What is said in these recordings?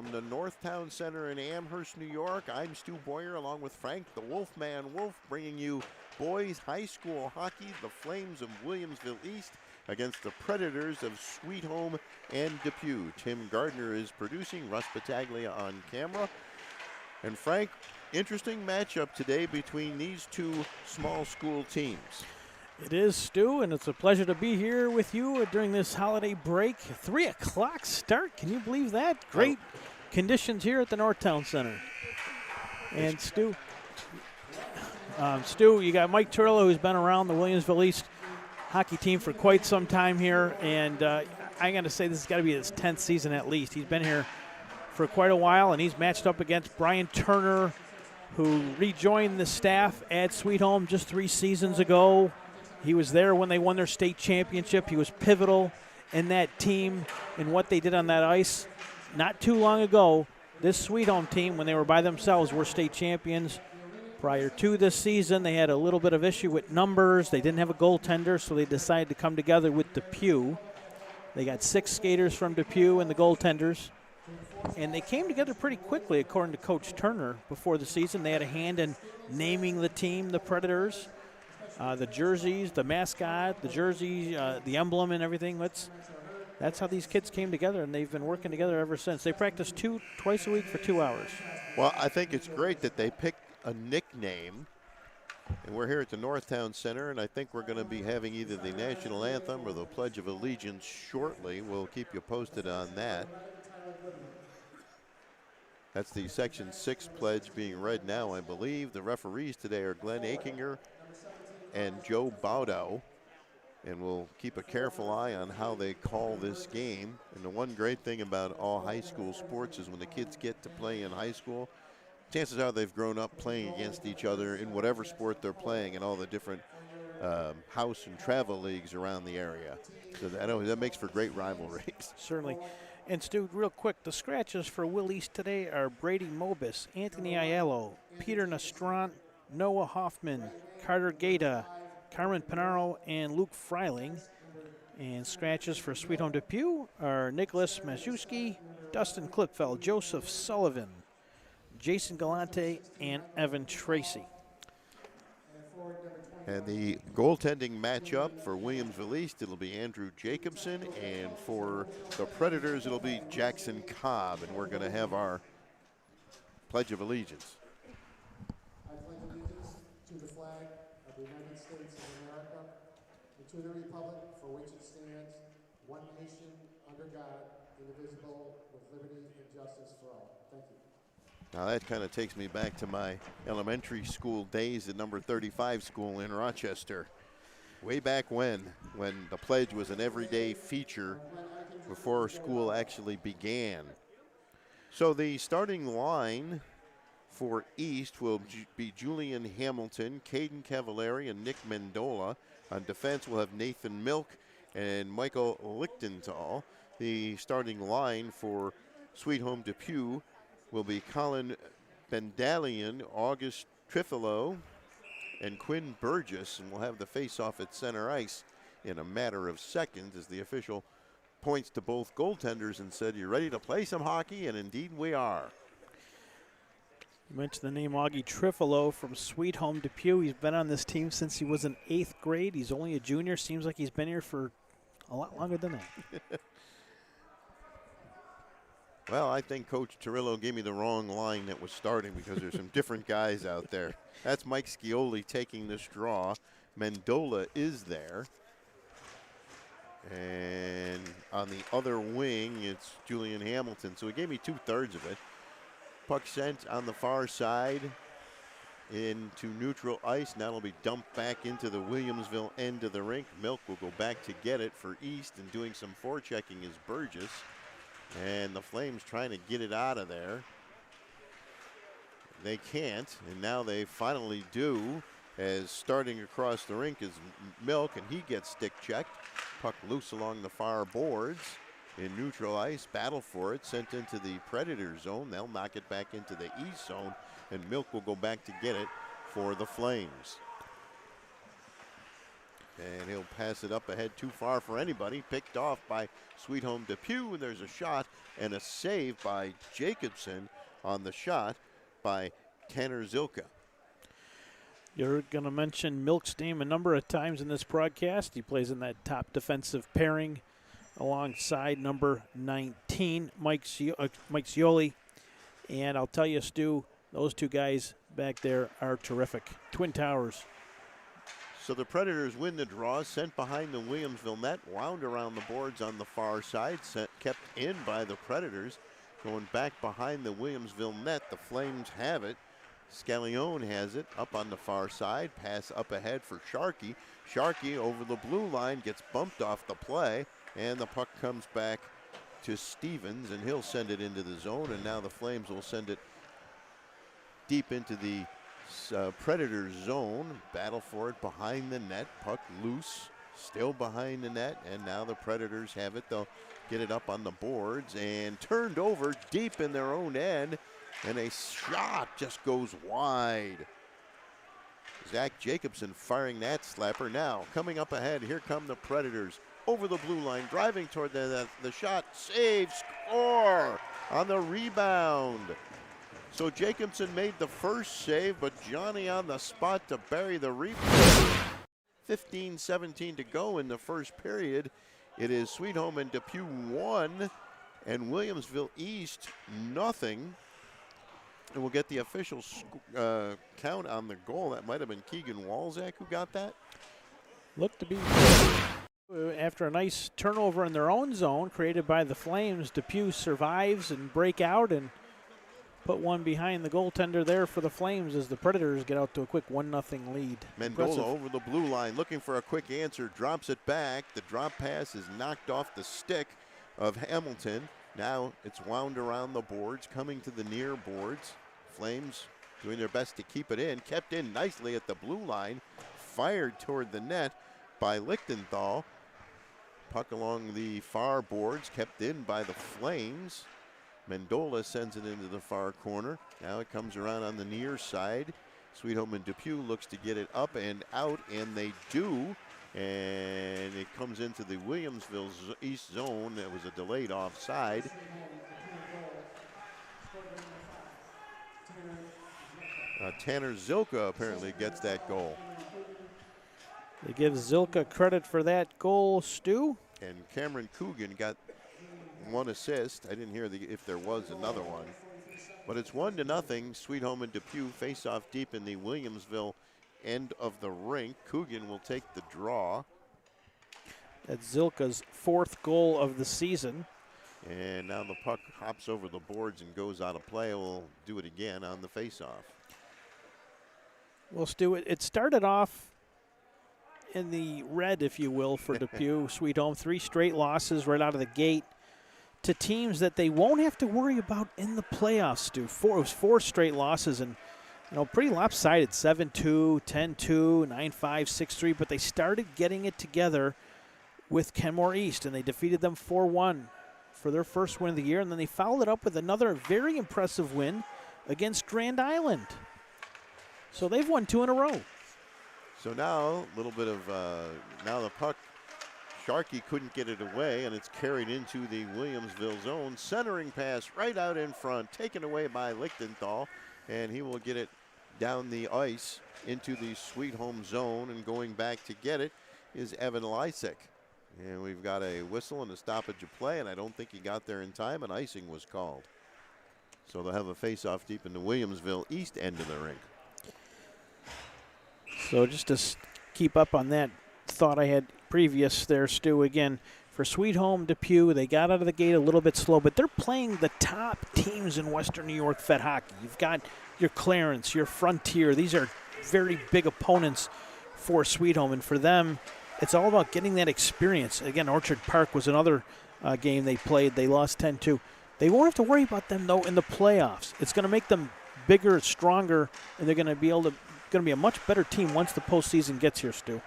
from the Northtown Center in Amherst, New York. I'm Stu Boyer along with Frank the Wolfman Wolf, bringing you boys high school hockey. The Flames of Williamsville East against the Predators of Sweet Home and Depew. Tim Gardner is producing, Russ Battaglia on camera. And Frank, interesting matchup today between these two small school teams. It is, Stu, and it's a pleasure to be here with you during this holiday break. 3 o'clock start. Can you believe that? Great conditions here at the Northtown Center. And Stu, you got Mike Turillo, who's been around the Williamsville East hockey team for quite some time here, and I got to say this has got to be his 10th season at least. He's been here for quite a while, and he's matched up against Brian Turner, who rejoined the staff at Sweet Home just 3 seasons ago. He was there when they won their state championship. He was pivotal in that team and what they did on that ice. Not too long ago, this Sweet Home team, when they were by themselves, were state champions. Prior to this season, they had a little bit of issue with numbers. They didn't have a goaltender, so they decided to come together with Depew. They got 6 skaters from Depew and the goaltenders. And they came together pretty quickly, according to Coach Turner, before the season. They had a hand in naming the team, the Predators. The jerseys, the mascot, the jersey, the emblem and everything. That's how these kids came together, and they've been working together ever since. They practice twice a week for 2 hours. Well, I think it's great that they picked a nickname. And we're here at the Northtown Center, and I think we're going to be having either the national anthem or the Pledge of Allegiance shortly. We'll keep you posted on that. That's the Section 6 pledge being read now, I believe. The referees today are Glenn Achinger and Joe Bowdow, and we'll keep a careful eye on how they call this game. And the one great thing about all high school sports is when the kids get to play in high school, chances are they've grown up playing against each other in whatever sport they're playing in all the different house and travel leagues around the area. So I know that makes for great rivalries. Certainly. And Stu, real quick, the scratches for Will East today are Brady Mobus, Anthony Aiello, Peter Nastrant, Noah Hoffman, Carter Gaeta, Carmen Pinaro, and Luke Freiling. And scratches for Sweet Home Depew are Nicholas Maszewski, Dustin Klickfeld, Joseph Sullivan, Jason Galante, and Evan Tracy. And the goaltending matchup for Williamsville East, it'll be Andrew Jacobson, and for the Predators, it'll be Jackson Cobb. And we're going to have our Pledge of Allegiance. I pledge allegiance to the flag of the United States of America and to the republic for which it stands, one nation, under God, indivisible, with liberty and justice for all. Thank you. Now that kind of takes me back to my elementary school days at number 35 school in Rochester. Way back when the pledge was an everyday feature before school actually began. So the starting line for East will be Julian Hamilton, Caden Cavallari, and Nick Mendola. On defense, we'll have Nathan Milk and Michael Lichtenthal. The starting line for Sweet Home Depew will be Colin Bendalian, August Trifilo, and Quinn Burgess. And we'll have the face-off at center ice in a matter of seconds as the official points to both goaltenders and said, "You ready to play some hockey?" And indeed we are. You mentioned the name Augie Trifilo from Sweet Home Depew. He's been on this team since he was in 8th grade. He's only a junior. Seems like he's been here for a lot longer than that. Well, I think Coach Turillo gave me the wrong line that was starting because there's some different guys out there. That's Mike Scioli taking this draw. Mendola is there. And on the other wing, it's Julian Hamilton. So he gave me 2/3 of it. Puck sent on the far side into neutral ice. Now it'll be dumped back into the Williamsville end of the rink. Milk will go back to get it for East, and doing some forechecking is Burgess. And the Flames trying to get it out of there. They can't, and now they finally do, as starting across the rink is Milk, and he gets stick checked. Puck loose along the far boards in neutral ice. Battle for it, sent into the Predator zone. They'll knock it back into the East zone, and Milk will go back to get it for the Flames. And he'll pass it up ahead too far for anybody. Picked off by Sweet Home Depew. There's a shot, and a save by Jacobson on the shot by Tanner Zilka. You're going to mention Milk's name a number of times in this broadcast. He plays in that top defensive pairing alongside number 19, Mike Scioli. And I'll tell you, Stu, those two guys back there are terrific. Twin Towers. So the Predators win the draw, sent behind the Williamsville net, wound around the boards on the far side, kept in by the Predators. Going back behind the Williamsville net, the Flames have it. Scallione has it up on the far side. Pass up ahead for Sharkey. Sharkey over the blue line, gets bumped off the play, and the puck comes back to Stevens, and he'll send it into the zone, and now the Flames will send it deep into the Predators zone. Battle for it behind the net. Puck loose, still behind the net, and now the Predators have it. They'll get it up on the boards and turned over deep in their own end. And a shot just goes wide. Zach Jacobson firing that slapper. Now coming up ahead, here come the Predators over the blue line, driving toward the shot, save, score on the rebound. So Jacobson made the first save, but Johnny on the spot to bury the rebound. 15-17 to go in the first period. It is Sweet Home and Depew 1 and Williamsville East nothing. And we'll get the official count on the goal. That might have been Keegan Walzak who got that. Looked to be after a nice turnover in their own zone created by the Flames. Depew survives and break out and put one behind the goaltender there for the Flames as the Predators get out to a quick 1-0 lead. Mendola over the blue line looking for a quick answer, drops it back. The drop pass is knocked off the stick of Hamilton. Now it's wound around the boards, coming to the near boards. Flames doing their best to keep it in. Kept in nicely at the blue line. Fired toward the net by Lichtenthal. Puck along the far boards, kept in by the Flames. Mendola sends it into the far corner. Now it comes around on the near side. Sweet Home and Depew looks to get it up and out, and they do. And it comes into the Williamsville East zone. That was a delayed offside. Tanner Zilka apparently gets that goal. They give Zilka credit for that goal, Stu. And Cameron Coogan got one assist. I didn't hear if there was another one. But it's 1-0. Sweet Home and Depew face off deep in the Williamsville end of the rink. Coogan will take the draw. That's Zilka's fourth goal of the season. And now the puck hops over the boards and goes out of play. We'll do it again on the faceoff. Well, Stu, it started off in the red, if you will, for Depew. Sweet Home, 3 straight losses right out of the gate to teams that they won't have to worry about in the playoffs, Stu. It was 4 straight losses and, pretty lopsided, 7-2, 10-2, 9-5, 6-3, but they started getting it together with Kenmore East, and they defeated them 4-1 for their first win of the year, and then they followed it up with another very impressive win against Grand Island. So they've won 2 in a row. So now, a little bit of, now the puck, Sharkey couldn't get it away, and it's carried into the Williamsville zone. Centering pass right out in front, taken away by Lichtenthal, and he will get it down the ice into the Sweet Home zone, and going back to get it is Evan Lysick. And we've got a whistle and a stoppage of play, and I don't think he got there in time, and icing was called. So they'll have a face-off deep in the Williamsville East end of the rink. So just to keep up on that thought I had previous there, Stu, again, for Sweet Home Depew, they got out of the gate a little bit slow, but they're playing the top teams in Western New York Fed hockey. You've got your Clarence, your Frontier. These are very big opponents for Sweet Home, and for them, it's all about getting that experience. Again, Orchard Park was another game they played. They lost 10-2. They won't have to worry about them, though, in the playoffs. It's going to make them bigger, stronger, and they're going to be a much better team once the postseason gets here, Stu.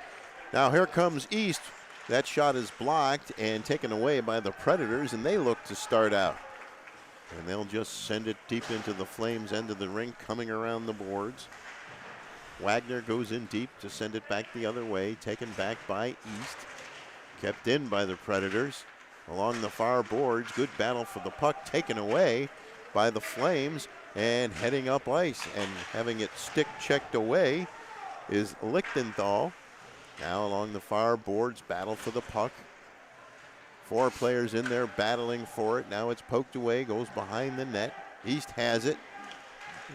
Now here comes East. That shot is blocked and taken away by the Predators, and they look to start out. And they'll just send it deep into the Flames end of the rink, coming around the boards. Wagner goes in deep to send it back the other way, taken back by East. Kept in by the Predators. along the far boards. Good battle for the puck, taken away by the Flames, and heading up ice and having it stick checked away is Lichtenthal. Now along the far boards, battle for the puck. 4 players in there battling for it. Now it's poked away, goes behind the net. East has it.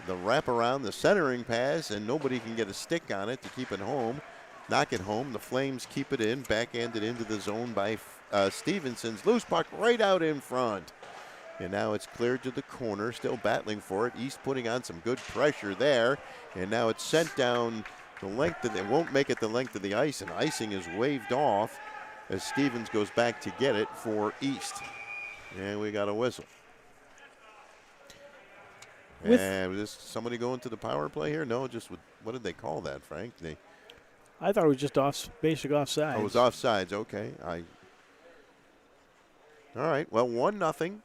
The wraparound, the centering pass, and nobody can get a stick on it to keep it home. Knock it home. The Flames keep it in, backhanded into the zone by Stevenson's loose puck right out in front. And now it's cleared to the corner, still battling for it. East putting on some good pressure there. And now it's sent down the length of it won't make it the length of the ice, and icing is waved off as Stevens goes back to get it for East. And we got a whistle. And was this somebody going to the power play here? No, just what did they call that, Frank? I thought it was just basic offside. Oh, it was offsides. Okay. All right. Well, 1-0.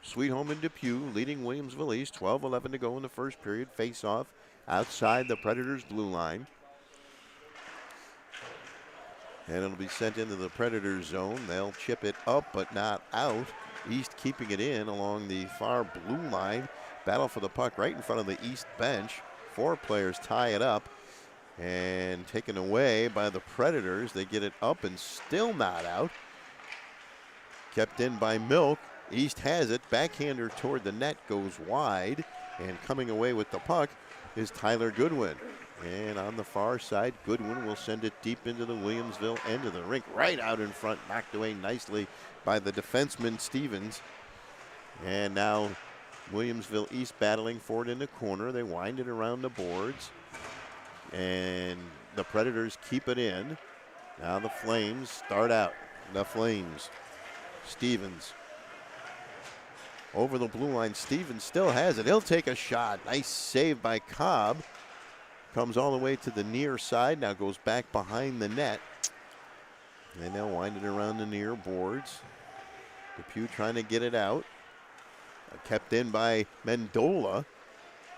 Sweet Home in Depew leading Williamsville East. 12-11 to go in the first period. Face off outside the Predators' blue line. And it'll be sent into the Predators' zone. They'll chip it up but not out. East keeping it in along the far blue line. Battle for the puck right in front of the East bench. 4 players tie it up. And taken away by the Predators. They get it up and still not out. Kept in by Milk. East has it. Backhander toward the net goes wide. And coming away with the puck is Tyler Goodwin. And on the far side, Goodwin will send it deep into the Williamsville end of the rink. Right out in front. Knocked away nicely by the defenseman Stevens. And now Williamsville East battling for it in the corner. They wind it around the boards. And the Predators keep it in. Now the Flames start out. The Flames. Stevens. Over the blue line. Stevens still has it. He'll take a shot. Nice save by Cobb. Comes all the way to the near side. Now goes back behind the net. And they'll wind it around the near boards. Depew trying to get it out. Kept in by Mendola.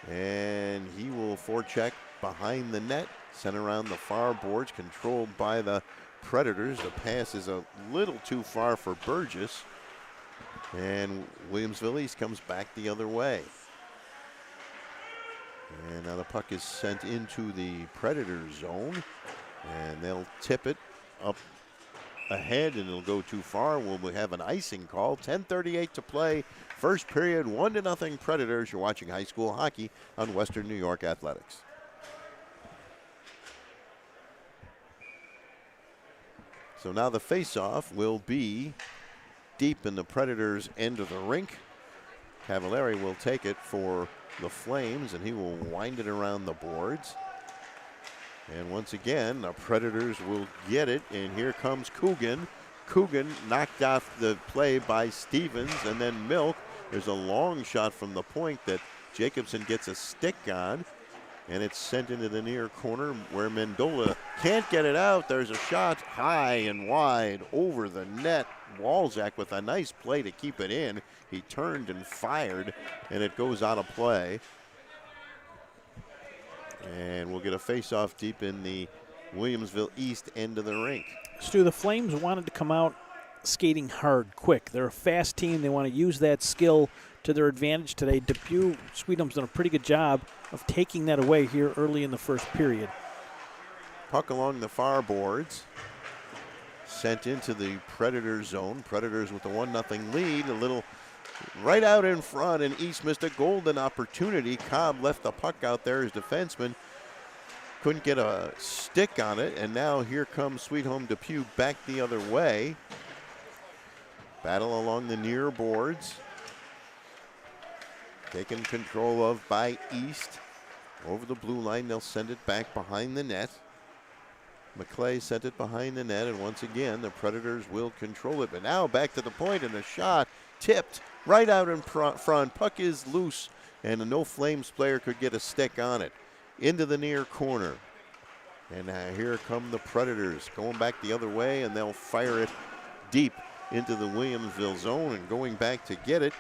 And he will forecheck behind the net. Sent around the far boards. Controlled by the Predators. The pass is a little too far for Burgess. And Williamsville East comes back the other way. And now the puck is sent into the Predator zone. And they'll tip it up ahead, and it'll go too far. We'll have an icing call. 10:38 to play. First period, 1-0 Predators. You're watching high school hockey on Western New York Athletics. So now the face-off will be deep in the Predators' end of the rink. Cavallari will take it for the Flames, and he will wind it around the boards. And once again, the Predators will get it, and here comes Coogan. Coogan knocked off the play by Stevens, and then Milk. There's a long shot from the point that Jacobson gets a stick on, and it's sent into the near corner where Mendola can't get it out. There's a shot high and wide over the net. Walzak with a nice play to keep it in. He turned and fired, and it goes out of play. And we'll get a face-off deep in the Williamsville East end of the rink. Stu, the Flames wanted to come out skating hard, quick. They're a fast team. They want to use that skill to their advantage today. Depew, Sweet Home's done a pretty good job of taking that away here early in the first period. Puck along the far boards. Sent into the Predator zone. Predators with a 1-0 lead. A little right out in front, and East missed a golden opportunity. Cobb left the puck out there. His defenseman couldn't get a stick on it, and now here comes Sweet Home Depew back the other way. Battle along the near boards. Taken control of by East. Over the blue line, they'll send it back behind the net. McClay sent it behind the net, and once again, the Predators will control it. But now back to the point, and a shot tipped right out in front. Puck is loose, and no Flames player could get a stick on it. Into the near corner. And here come the Predators going back the other way, and they'll fire it deep into the Williamsville zone. And going back to get it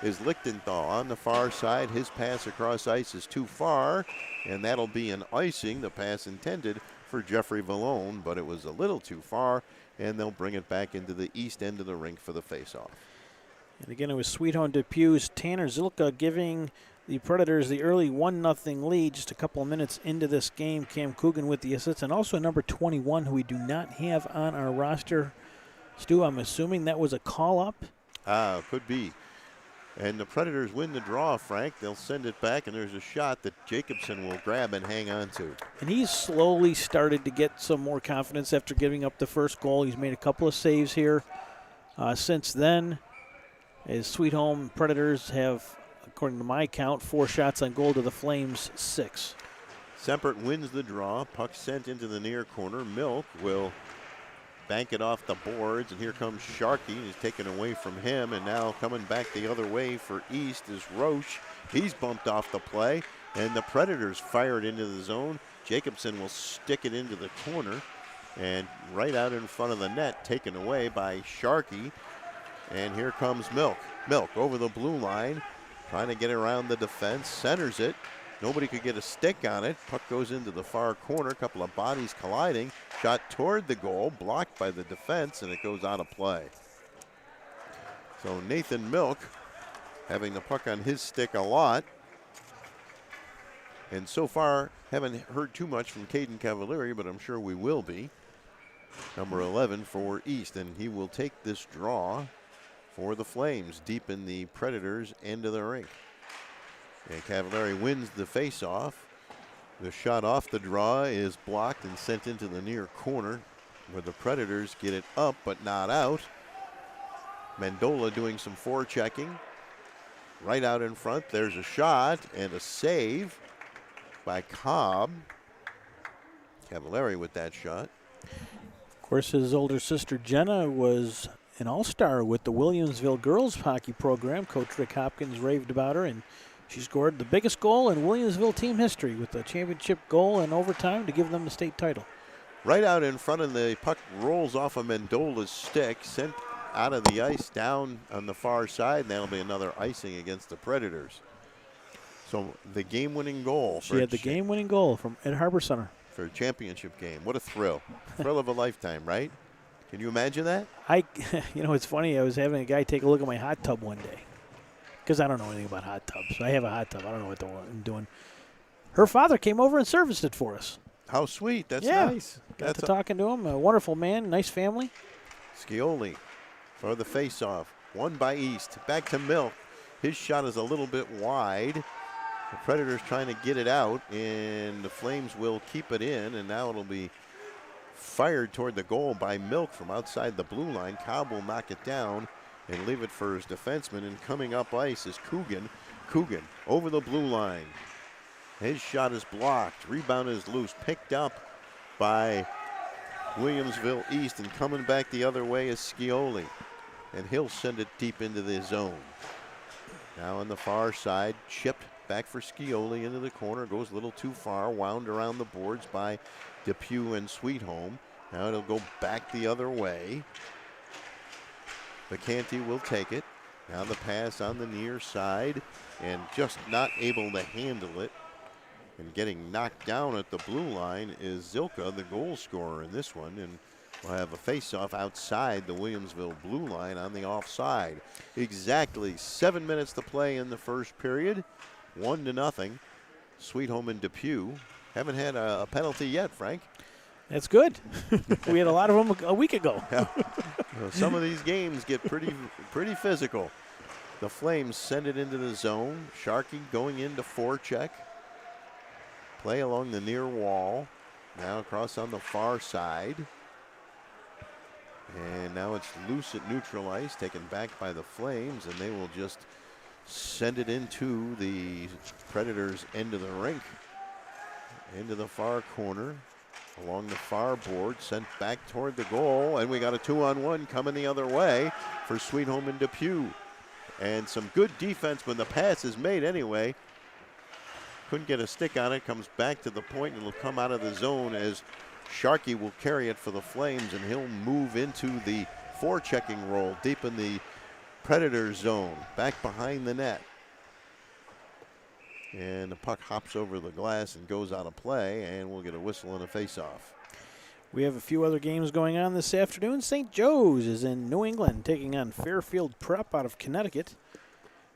is Lichtenthal on the far side. His pass across ice is too far, and that'll be an icing. The pass intended for Jeffrey Vallone, but it was a little too far, and they'll bring it back into the east end of the rink for the faceoff. And again, it was Sweet Home Depew's Tanner Zilka giving the Predators the early 1-0 lead just a couple of minutes into this game. Cam Coogan with the assist, and also number 21, who we do not have on our roster. Stu, I'm assuming that was a call-up? Could be. And the Predators win the draw, Frank. They'll send it back, and there's a shot that Jacobson will grab and hang on to. And he's slowly started to get some more confidence after giving up the first goal. He's made a couple of saves here since then. His Sweet Home Predators have, according to my count, 4 shots on goal to the Flames, 6. Sempert wins the draw. Puck sent into the near corner. Milk will bank it off the boards, and here comes Sharkey. He's taken away from him, and now coming back the other way for East is Roche. He's bumped off the play, and the Predators fire it into the zone. Jacobson will stick it into the corner, and right out in front of the net, taken away by Sharkey. And here comes Milk. Milk over the blue line, trying to get around the defense, centers it. Nobody could get a stick on it. Puck goes into the far corner. A couple of bodies colliding. Shot toward the goal, blocked by the defense, and it goes out of play. So Nathan Milk having the puck on his stick a lot. And so far, haven't heard too much from Caden Cavalieri, but I'm sure we will be. Number 11 for East, and he will take this draw for the Flames deep in the Predators' end of the rink. And Cavalieri wins the faceoff. The shot off the draw is blocked and sent into the near corner, where the Predators get it up but not out. Mendola doing some forechecking. Right out in front, there's a shot and a save by Cobb. Cavalieri with that shot. Of course, his older sister Jenna was an all-star with the Williamsville girls hockey program. Coach Rick Hopkins raved about her, and she scored the biggest goal in Williamsville team history with the championship goal in overtime to give them the state title. Right out in front, and the puck rolls off of Mendola's stick, sent out of the ice down on the far side, and that'll be another icing against the Predators. So the game-winning goal. She had the game-winning goal from Ed Harbor Center. For a championship game. What a thrill. Thrill of a lifetime, right? Can you imagine that? It's funny. I was having a guy take a look at my hot tub one day, because I don't know anything about hot tubs. I have a hot tub. I don't know what I'm doing. Her father came over and serviced it for us. How sweet. That's yeah. nice. Got to talking to him. A wonderful man. Nice family. Scioli for the faceoff. Won by East. Back to Milk. His shot is a little bit wide. The Predators trying to get it out, and the Flames will keep it in, and now it'll be fired toward the goal by Milk from outside the blue line. Cobb will knock it down and leave it for his defenseman, and coming up ice is Coogan. Coogan over the blue line. His shot is blocked. Rebound is loose. Picked up by Williamsville East, and coming back the other way is Scioli, and he'll send it deep into the zone. Now on the far side, chipped back for Scioli into the corner. Goes a little too far. Wound around the boards by Depew and Sweet Home. Now it'll go back the other way. McCanty will take it. Now the pass on the near side, and just not able to handle it. And getting knocked down at the blue line is Zilka, the goal scorer in this one. And we'll have a face-off outside the Williamsville blue line on the offside. Exactly 7 minutes to play in the first period. 1-0. Sweet Home and Depew haven't had a penalty yet, Frank. That's good. We had a lot of them a week ago. Yeah. Well, some of these games get pretty physical. The Flames send it into the zone. Sharkey going into forecheck. Play along the near wall. Now across on the far side. And now it's loose at neutral ice, taken back by the Flames, and they will just send it into the Predators' end of the rink. Into the far corner, along the far board, sent back toward the goal, and we got a 2-on-1 coming the other way for Sweet Home and Depew. And some good defense when the pass is made anyway. Couldn't get a stick on it, comes back to the point, and it'll come out of the zone as Sharkey will carry it for the Flames, and he'll move into the forechecking role deep in the Predator zone, back behind the net. And the puck hops over the glass and goes out of play, and we'll get a whistle and a face-off. We have a few other games going on this afternoon. St. Joe's is in New England taking on Fairfield Prep out of Connecticut.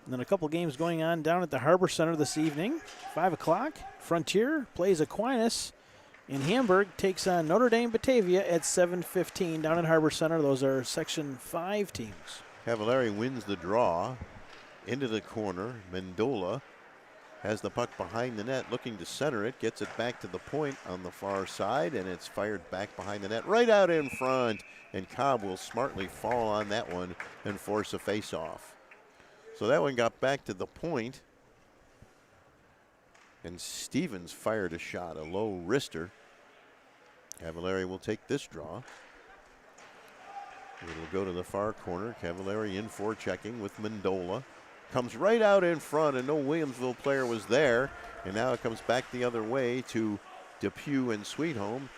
And then a couple games going on down at the Harbor Center this evening. 5 o'clock, Frontier plays Aquinas. And Hamburg takes on Notre Dame Batavia at 7:15 down at Harbor Center. Those are Section 5 teams. Cavallari wins the draw into the corner. Mendola has the puck behind the net, looking to center it, gets it back to the point on the far side, and it's fired back behind the net, right out in front. And Cobb will smartly fall on that one and force a face-off. So that one got back to the point, and Stevens fired a shot, a low wrister. Cavallari will take this draw. It'll go to the far corner. Cavallari in for checking with Mendola. Comes right out in front, and no Williamsville player was there. And now it comes back the other way to Depew and Sweet Home.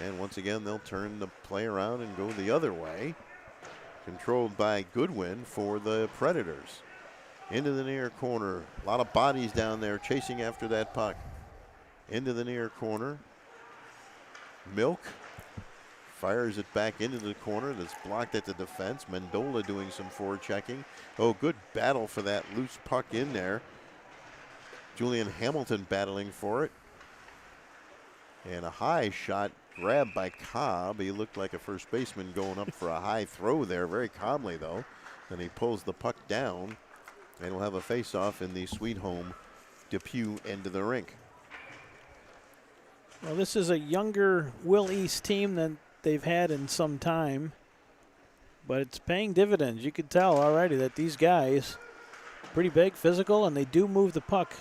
And once again, they'll turn the play around and go the other way. Controlled by Goodwin for the Predators. Into the near corner. A lot of bodies down there chasing after that puck. Into the near corner. Milk fires it back into the corner. That's blocked at the defense. Mendola doing some forward checking. Oh, good battle for that loose puck in there. Julian Hamilton battling for it. And a high shot grabbed by Cobb. He looked like a first baseman going up for a high throw there, very calmly though. Then he pulls the puck down. And we'll have a face-off in the Sweet Home Depew end of the rink. Well, this is a younger Will East team than they've had in some time, but it's paying dividends. You could tell already that these guys, pretty big, physical, and they do move the puck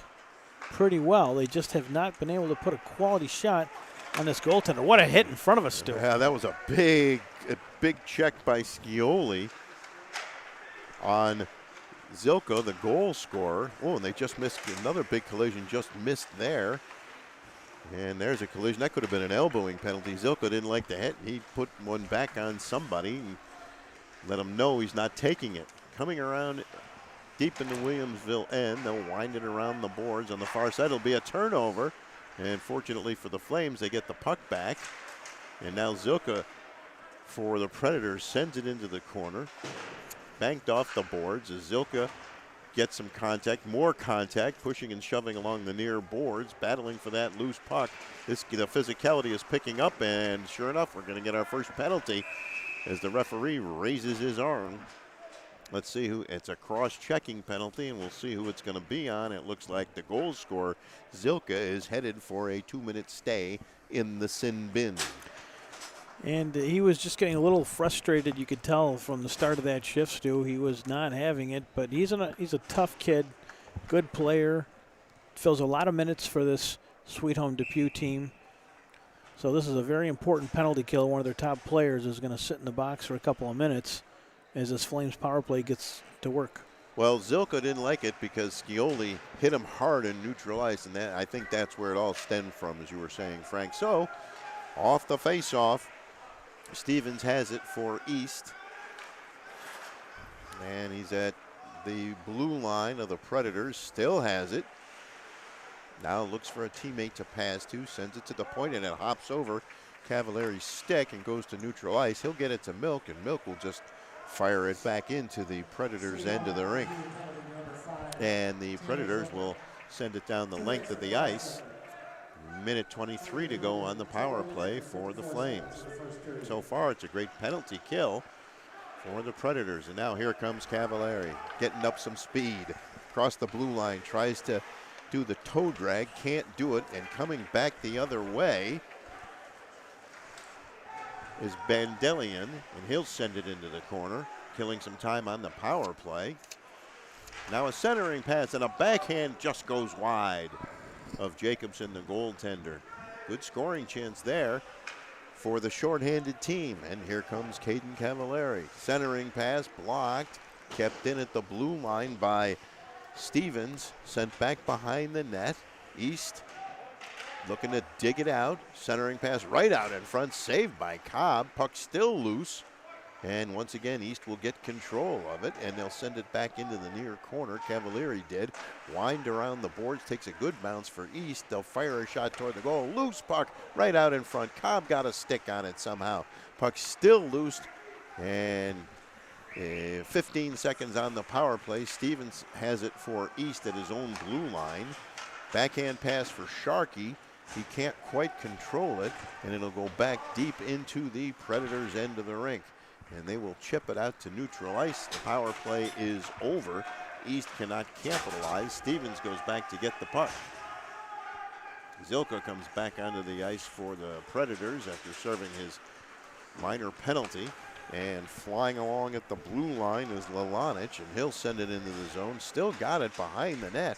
pretty well. They just have not been able to put a quality shot on this goaltender. What a hit in front of us, Stu. Yeah, that was a big check by Scioli on Zilka, the goal scorer. Oh, and they just missed another big collision, just missed there. And there's a collision. That could have been an elbowing penalty. Zilka didn't like the hit. He put one back on somebody and let him know he's not taking it. Coming around deep in the Williamsville end, they'll wind it around the boards on the far side. It'll be a turnover. And fortunately for the Flames, they get the puck back. And now Zilka for the Predators sends it into the corner. Banked off the boards as Zilka gets some contact, more contact, pushing and shoving along the near boards, battling for that loose puck. The physicality is picking up, and sure enough, we're going to get our first penalty as the referee raises his arm. Let's see who, it's a cross-checking penalty, and we'll see who it's going to be on. It looks like the goal scorer, Zilka, is headed for a 2-minute stay in the sin bin. And he was just getting a little frustrated, you could tell from the start of that shift, Stu. He was not having it, but he's a tough kid, good player, fills a lot of minutes for this Sweet Home Depew team. So this is a very important penalty kill. One of their top players is going to sit in the box for a couple of minutes as this Flames power play gets to work. Well, Zilka didn't like it because Scioli hit him hard and neutralized, and that, I think that's where it all stemmed from, as you were saying, Frank. So, off the face-off, Stevens has it for East. And he's at the blue line of the Predators, still has it. Now looks for a teammate to pass to, sends it to the point, and it hops over Cavallari's stick and goes to neutral ice. He'll get it to Milk, and Milk will just fire it back into the Predators' end of the rink. And the Predators will send it down the length of the ice. Minute 23 to go on the power play for the Flames. So far, it's a great penalty kill for the Predators. And now here comes Cavallari, getting up some speed. Across the blue line, tries to do the toe drag, can't do it, and coming back the other way is Bandelian, and he'll send it into the corner, killing some time on the power play. Now a centering pass, and a backhand just goes wide of Jacobson, the goaltender. Good scoring chance there for the shorthanded team. And here comes Caden Cavallari. Centering pass blocked, kept in at the blue line by Stevens, sent back behind the net. East looking to dig it out. Centering pass right out in front, saved by Cobb. Puck still loose. And once again, East will get control of it, and they'll send it back into the near corner. Cavalieri did. Wind around the boards, takes a good bounce for East. They'll fire a shot toward the goal. Loose puck right out in front. Cobb got a stick on it somehow. Puck still loose, and 15 seconds on the power play. Stevens has it for East at his own blue line. Backhand pass for Sharkey. He can't quite control it, and it'll go back deep into the Predators' end of the rink. And they will chip it out to neutral ice. The power play is over. East cannot capitalize. Stevens goes back to get the puck. Zilka comes back onto the ice for the Predators after serving his minor penalty. And flying along at the blue line is Lalanic, and he'll send it into the zone. Still got it behind the net.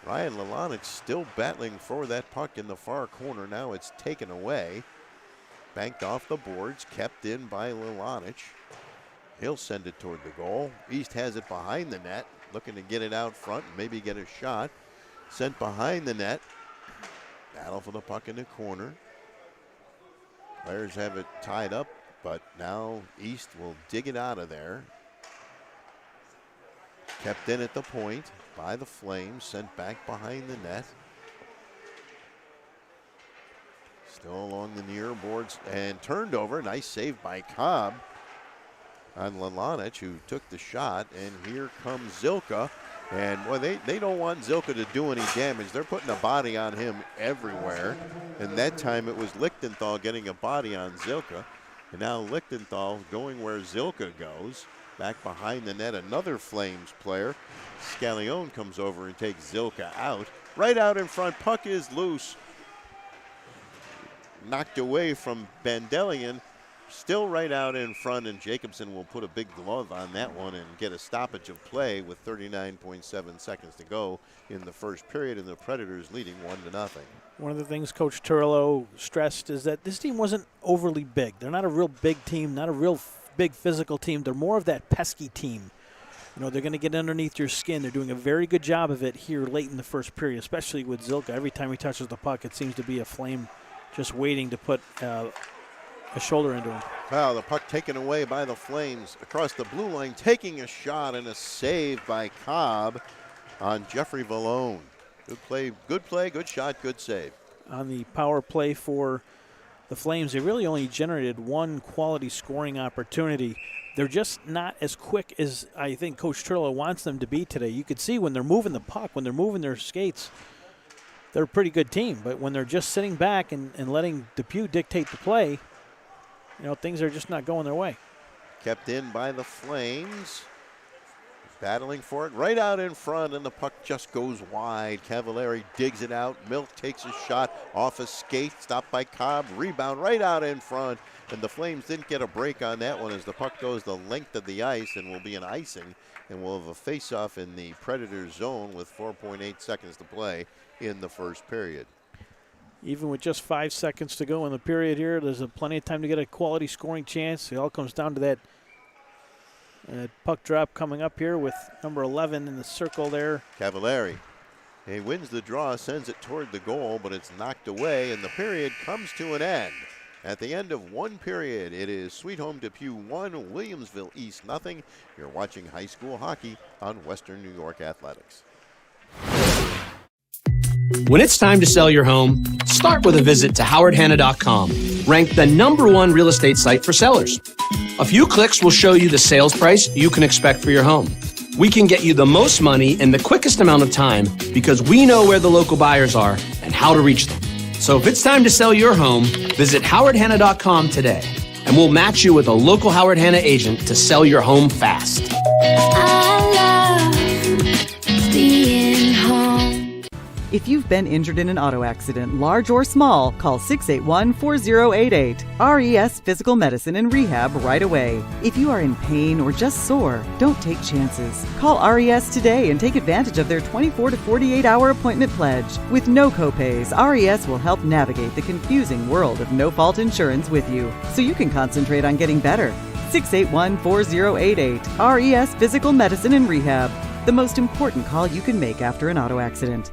Ryan Lalanic still battling for that puck in the far corner. Now it's taken away. Banked off the boards, kept in by Lalanic. He'll send it toward the goal. East has it behind the net, looking to get it out front and maybe get a shot. Sent behind the net. Battle for the puck in the corner. Players have it tied up, but now East will dig it out of there. Kept in at the point by the Flames, sent back behind the net. Still along the near boards and turned over. Nice save by Cobb on Lalanic, who took the shot. And here comes Zilka. And boy, they don't want Zilka to do any damage. They're putting a body on him everywhere. And that time it was Lichtenthal getting a body on Zilka. And now Lichtenthal going where Zilka goes. Back behind the net, another Flames player. Scallione comes over and takes Zilka out. Right out in front, puck is loose. Knocked away from Bandelian, still right out in front, and Jacobson will put a big glove on that one and get a stoppage of play with 39.7 seconds to go in the first period, and the Predators leading 1-0. One of the things Coach Turlo stressed is that this team wasn't overly big. They're not a real big team, not a real big physical team. They're more of that pesky team. You know, they're going to get underneath your skin. They're doing a very good job of it here late in the first period, especially with Zilka. Every time he touches the puck, it seems to be a Flame just waiting to put a shoulder into him. Wow, the puck taken away by the Flames across the blue line, taking a shot and a save by Cobb on Jeffrey Vallone. Good play, good shot, good save. On the power play for the Flames, they really only generated one quality scoring opportunity. They're just not as quick as I think Coach Turlo wants them to be today. You could see when they're moving the puck, when they're moving their skates, they're a pretty good team. But when they're just sitting back and letting Depew dictate the play, you know, things are just not going their way. Kept in by the Flames. Battling for it right out in front, and the puck just goes wide. Cavalieri digs it out. Milk takes a shot off a skate, stopped by Cobb. Rebound right out in front, and the Flames didn't get a break on that one as the puck goes the length of the ice and will be an icing, and we'll have a face-off in the Predators zone with 4.8 seconds to play in the first period. Even with just 5 seconds to go in the period here, there's plenty of time to get a quality scoring chance. It all comes down to that puck drop coming up here with number 11 in the circle there. Cavalieri. He wins the draw, sends it toward the goal, but it's knocked away, and the period comes to an end. At the end of one period, it is Sweet Home Depew 1, Williamsville East nothing. You're watching high school hockey on Western New York Athletics. When it's time to sell your home, start with a visit to howardhanna.com, ranked the #1 real estate site for sellers. A few clicks will show you the sales price you can expect for your home. We can get you the most money in the quickest amount of time because we know where the local buyers are and how to reach them. So if it's time to sell your home, visit howardhanna.com today, and we'll match you with a local Howard Hanna agent to sell your home fast. I love being home. If you've been injured in an auto accident, large or small, call 681-4088. RES Physical Medicine and Rehab right away. If you are in pain or just sore, don't take chances. Call RES today and take advantage of their 24 to 48-hour appointment pledge. With no copays, RES will help navigate the confusing world of no-fault insurance with you, so you can concentrate on getting better. 681-4088. RES Physical Medicine and Rehab. The most important call you can make after an auto accident.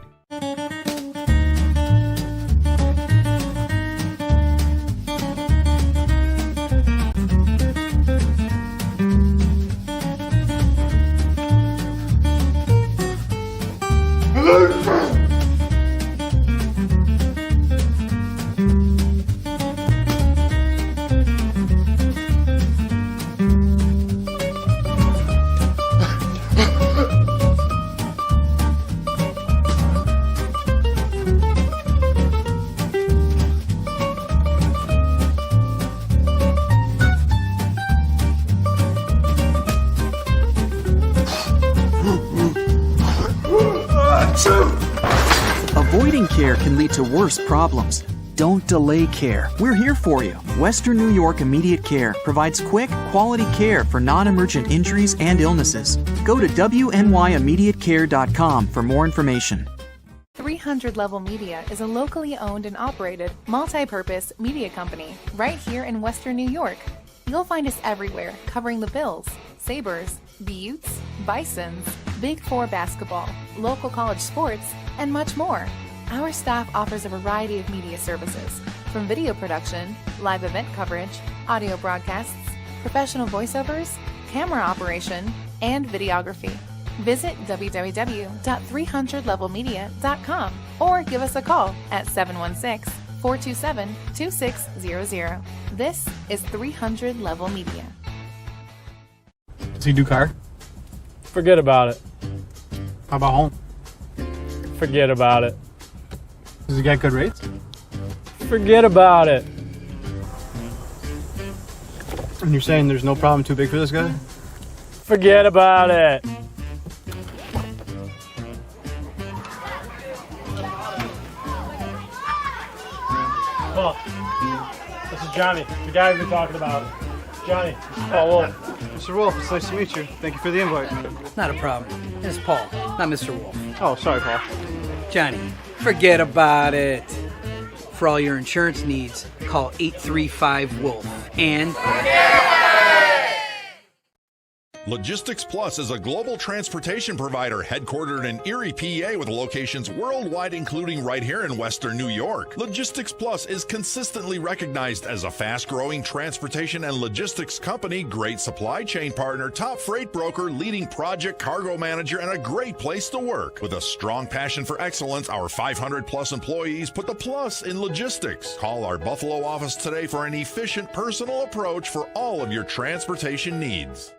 care can lead to worse problems. Don't delay care. We're here for you. Western New York Immediate Care provides quick, quality care for non-emergent injuries and illnesses. Go to WNYImmediatecare.com for more information. 300 Level Media is a locally owned and operated, multi-purpose media company right here in Western New York. You'll find us everywhere, covering the Bills, Sabres, Beauts, Bisons, Big Four basketball, local college sports, and much more. Our staff offers a variety of media services, from video production, live event coverage, audio broadcasts, professional voiceovers, camera operation, and videography. Visit www.300levelmedia.com or give us a call at 716-427-2600. This is 300 Level Media. Does he do car? Forget about it. How about home? Forget about it. Does he get good rates? Forget about it. And you're saying there's no problem too big for this guy? Forget about it. Oh, this is Johnny, the guy we've been talking about. Johnny, Paul Wolf. Mr. Wolf, it's nice to meet you. Thank you for the invite. Not a problem. It's Paul, not Mr. Wolf. Oh, sorry, Paul. Johnny, forget about it. For all your insurance needs, call 835-WOLF. And... Logistics Plus is a global transportation provider headquartered in Erie, PA, with locations worldwide, including right here in Western New York. Logistics Plus is consistently recognized as a fast-growing transportation and logistics company, great supply chain partner, top freight broker, leading project cargo manager, and a great place to work. With a strong passion for excellence, our 500-plus employees put the plus in logistics. Call our Buffalo office today for an efficient, personal approach for all of your transportation needs.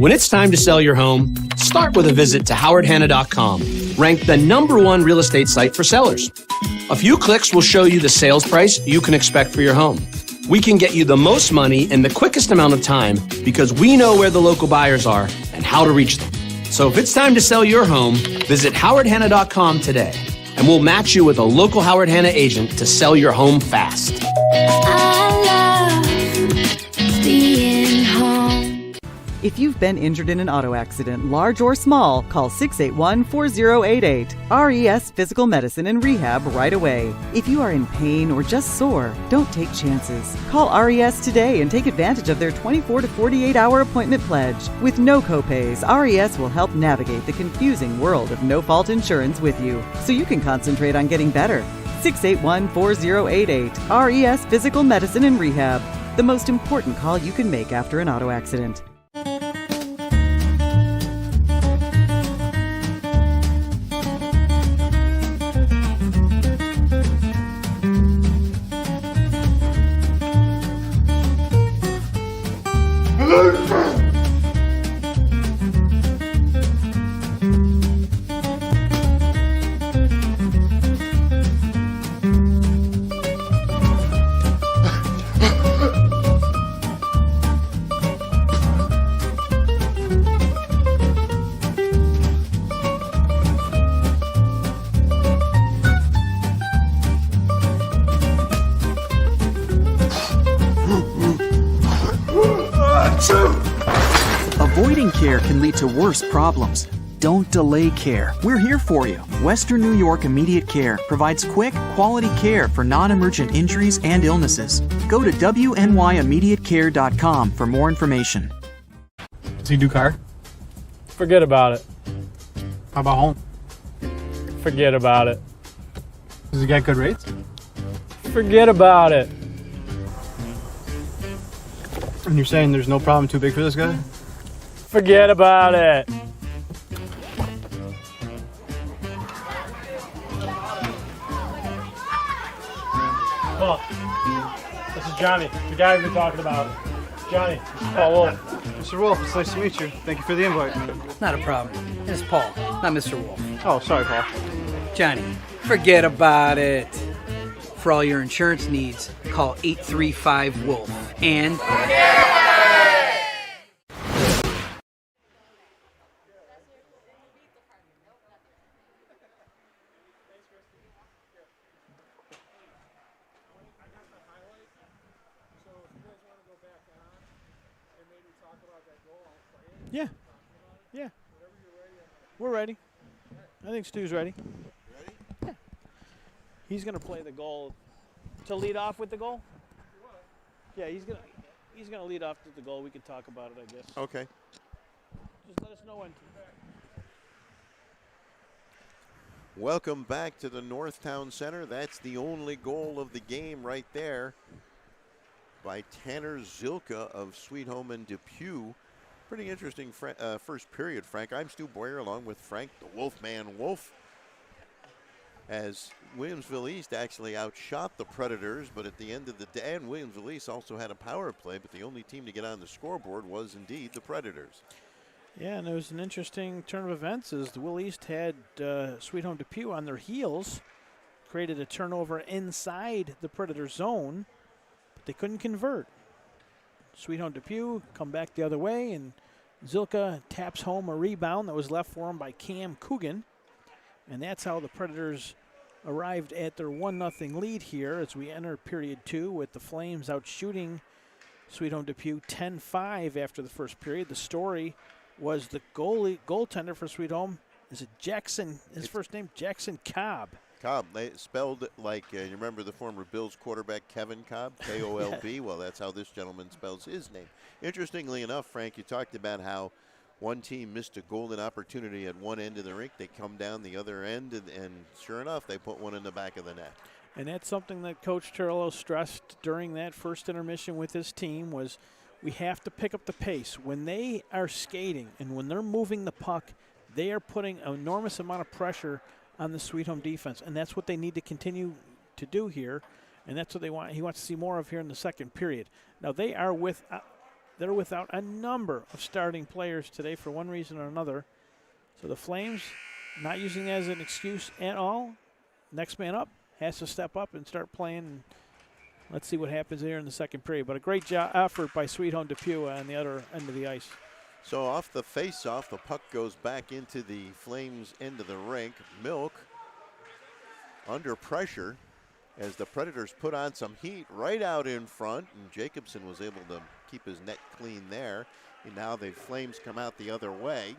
When it's time to sell your home, start with a visit to howardhanna.com, ranked the #1 real estate site for sellers. A few clicks will show you the sales price you can expect for your home. We can get you the most money in the quickest amount of time because we know where the local buyers are and how to reach them. So if it's time to sell your home, visit howardhanna.com today, and we'll match you with a local Howard Hanna agent to sell your home fast. I love being home. If you've been injured in an auto accident, large or small, call 681-4088. RES Physical Medicine and Rehab right away. If you are in pain or just sore, don't take chances. Call RES today and take advantage of their 24 to 48-hour appointment pledge. With no copays, RES will help navigate the confusing world of no-fault insurance with you, so you can concentrate on getting better. 681-4088. RES Physical Medicine and Rehab. The most important call you can make after an auto accident. Avoiding care can lead to worse problems. Don't delay care. We're here for you. Western New York Immediate Care provides quick, quality care for non-emergent injuries and illnesses. Go to WNYImmediatecare.com for more information. Does he do car? Forget about it. How about home? Forget about it. Does he get good rates? Forget about it. And you're saying there's no problem too big for this guy? Forget about it. Paul, this is Johnny, the guy we've been talking about. Johnny, this is Paul Wolf. Mr. Wolf, it's nice to meet you. Thank you for the invite. Not a problem. It's Paul, not Mr. Wolf. Oh, sorry, Paul. Johnny, forget about it. For all your insurance needs, call 835-WOLF and... Yeah. Yeah. We're ready. I think Stu's ready. Ready? Yeah. He's gonna play the goal to lead off with the goal. Yeah, he's gonna lead off with the goal. We can talk about it, I guess. Okay. Just let us know when. Welcome back to the Northtown Center. That's the only goal of the game right there by Tanner Zilka of Sweet Home in Depew. Pretty interesting first period, Frank. I'm Stu Boyer along with Frank, the Wolfman Wolf. As Williamsville East actually outshot the Predators, but at the end of the day, and Williamsville East also had a power play, but the only team to get on the scoreboard was indeed the Predators. Yeah, and it was an interesting turn of events as the Will East had Sweet Home Depew on their heels, created a turnover inside the Predator zone, but they couldn't convert. Sweet Home Depew come back the other way, and Zilka taps home a rebound that was left for him by Cam Coogan. And that's how the Predators arrived at their 1-0 lead here as we enter period 2 with the Flames out shooting Sweet Home Depew 10-5 after the first period. The story was the goaltender for Sweet Home. Is it Jackson? His first name, Jackson Cobb. Cobb, they spelled it like, you remember the former Bills quarterback Kevin Cobb, K-O-L-B? Yeah. Well, that's how this gentleman spells his name. Interestingly enough, Frank, you talked about how one team missed a golden opportunity at one end of the rink. They come down the other end, and sure enough, they put one in the back of the net. And that's something that Coach Turlo stressed during that first intermission with his team was we have to pick up the pace. When they are skating and when they're moving the puck, they are putting an enormous amount of pressure on the Sweet Home defense, and that's what they need to continue to do here, and that's what they want. He wants to see more of here in the second period. Now they are they're without a number of starting players today for one reason or another. So the Flames not using it as an excuse at all. Next man up has to step up and start playing. Let's see what happens here in the second period. But a great effort by Sweet Home Depew on the other end of the ice. So off the face-off, the puck goes back into the Flames end of the rink. Milk under pressure as the Predators put on some heat right out in front, and Jacobson was able to keep his net clean there. And now the Flames come out the other way.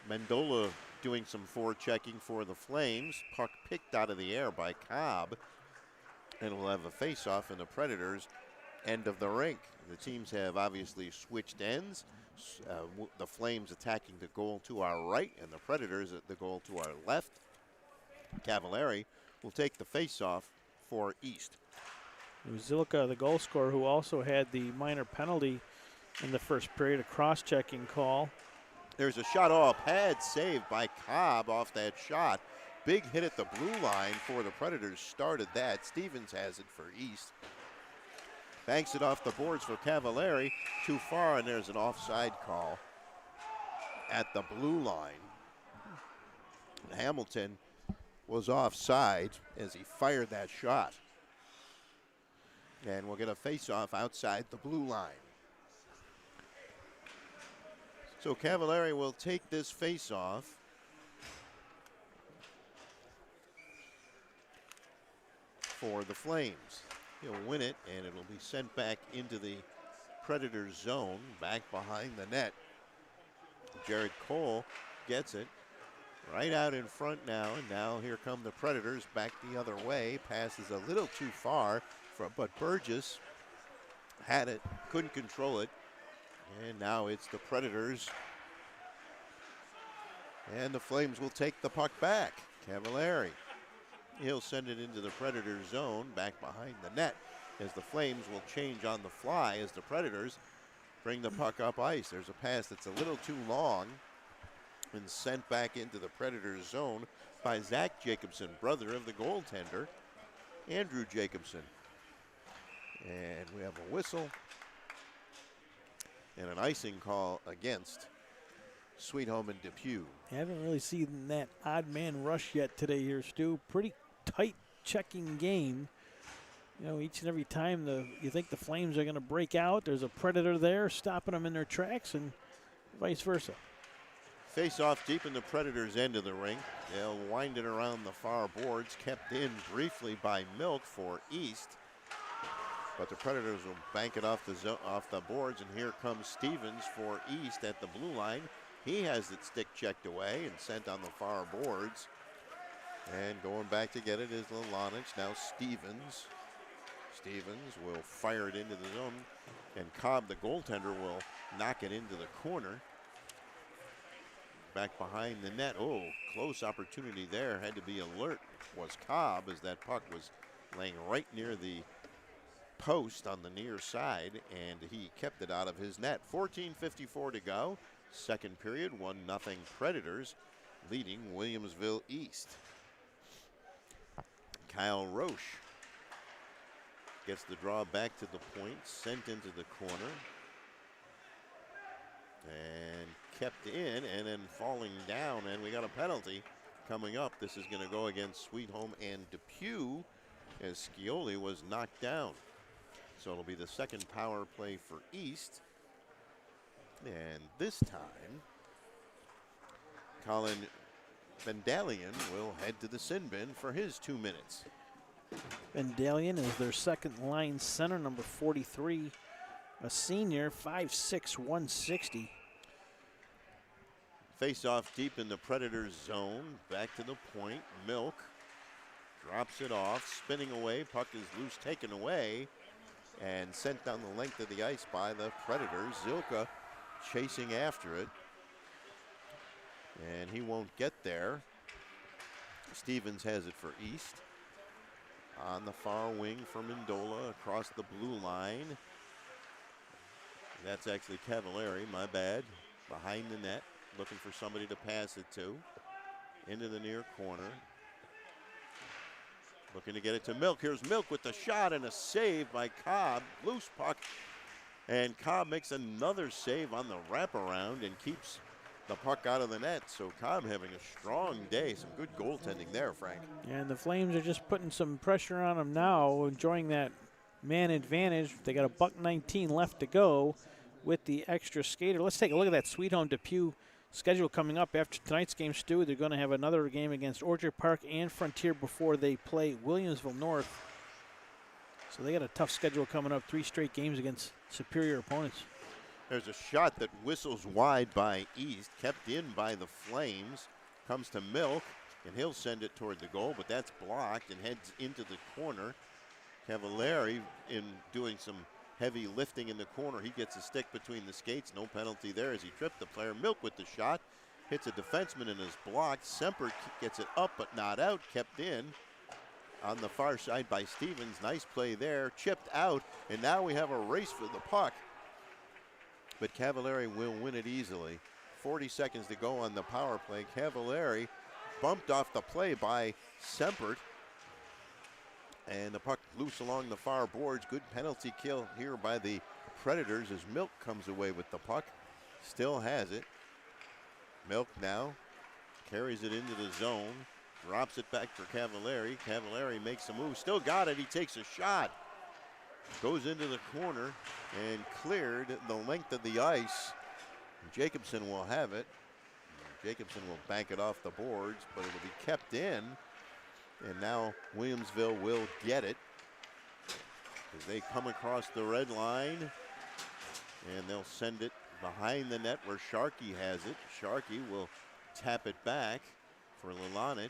Mendola doing some forechecking for the Flames. Puck picked out of the air by Cobb. And we'll have a face-off in the Predators' end of the rink. The teams have obviously switched ends. The Flames attacking the goal to our right and the Predators at the goal to our left. Cavallari will take the face-off for East. It was Zilka, the goal scorer, who also had the minor penalty in the first period, a cross-checking call. There's a shot, pad saved by Cobb off that shot. Big hit at the blue line for the Predators started that. Stevens has it for East. Banks it off the boards for Cavallari. Too far, and there's an offside call at the blue line. Hamilton was offside as he fired that shot. And we'll get a face-off outside the blue line. So Cavallari will take this face-off. For the Flames. He'll win it, and it'll be sent back into the Predators' zone, back behind the net. Jared Cole gets it right out in front now, and now here come the Predators back the other way. Passes a little too far, but Burgess had it, couldn't control it, and now it's the Predators. And the Flames will take the puck back. Cavallari. He'll send it into the Predators' zone, back behind the net, as the Flames will change on the fly as the Predators bring the puck up ice. There's a pass that's a little too long and sent back into the Predators' zone by Zach Jacobson, brother of the goaltender, Andrew Jacobson. And we have a whistle and an icing call against Sweet Home and Depew. I haven't really seen that odd man rush yet today here, Stu. Pretty tight checking game. You know, each and every time you think the Flames are going to break out, there's a Predator there stopping them in their tracks and vice versa. Face off deep in the Predators' end of the rink. They'll wind it around the far boards, kept in briefly by Milk for East. But the Predators will bank it off the boards, and here comes Stevens for East at the blue line. He has it stick checked away and sent on the far boards. And going back to get it is Lalonich. Now Stevens. Stevens will fire it into the zone. And Cobb, the goaltender, will knock it into the corner. Back behind the net. Oh, close opportunity there. Had to be alert was Cobb as that puck was laying right near the post on the near side. And he kept it out of his net. 14:54 to go. Second period, 1-0 Predators, leading Williamsville East. Kyle Roche gets the draw back to the point, sent into the corner, and kept in, and then falling down, and we got a penalty coming up. This is going to go against Sweet Home and Depew as Scioli was knocked down. So it'll be the second power play for East. And this time, Colin Bendalian will head to the sin bin for his 2 minutes. Bendalian is their second line center, number 43, a senior, 5'6", 160. Face off deep in the Predators' zone, back to the point. Milk drops it off, spinning away. Puck is loose, taken away, and sent down the length of the ice by the Predators. Zilka chasing after it, and he won't get there. Stevens has it for East. On the far wing for Mendola across the blue line. That's actually Cavallari, my bad. Behind the net, looking for somebody to pass it to. Into the near corner. Looking to get it to Milk. Here's Milk with the shot and a save by Cobb. Loose puck And Cobb makes another save on the wraparound and keeps the puck out of the net. So Cobb having a strong day. Some good goaltending there, Frank. And the Flames are just putting some pressure on them now, enjoying that man advantage. They got a $1:19 left to go with the extra skater. Let's take a look at that Sweet Home Depew schedule coming up after tonight's game, Stu. They're going to have another game against Orchard Park and Frontier before they play Williamsville North. So they got a tough schedule coming up, 3 straight games against superior opponents. There's a shot that whistles wide by East, kept in by the Flames, comes to Milk, and he'll send it toward the goal, but that's blocked and heads into the corner. Cavallari in doing some heavy lifting in the corner. He gets a stick between the skates. No penalty there as he tripped the player. Milk with the shot. Hits a defenseman and is blocked. Semper gets it up but not out. Kept in on the far side by Stevens. Nice play there. Chipped out. And now we have a race for the puck. But Cavallari will win it easily. 40 seconds to go on the power play. Cavallari bumped off the play by Sempert. And the puck loose along the far boards. Good penalty kill here by the Predators as Milk comes away with the puck. Still has it. Milk now carries it into the zone. Drops it back for Cavallari. Cavallari makes a move. Still got it. He takes a shot. Goes into the corner and cleared the length of the ice. Jacobson will have it. Jacobson will bank it off the boards, but it'll be kept in. And now Williamsville will get it as they come across the red line. And they'll send it behind the net where Sharkey has it. Sharkey will tap it back for Lilanich.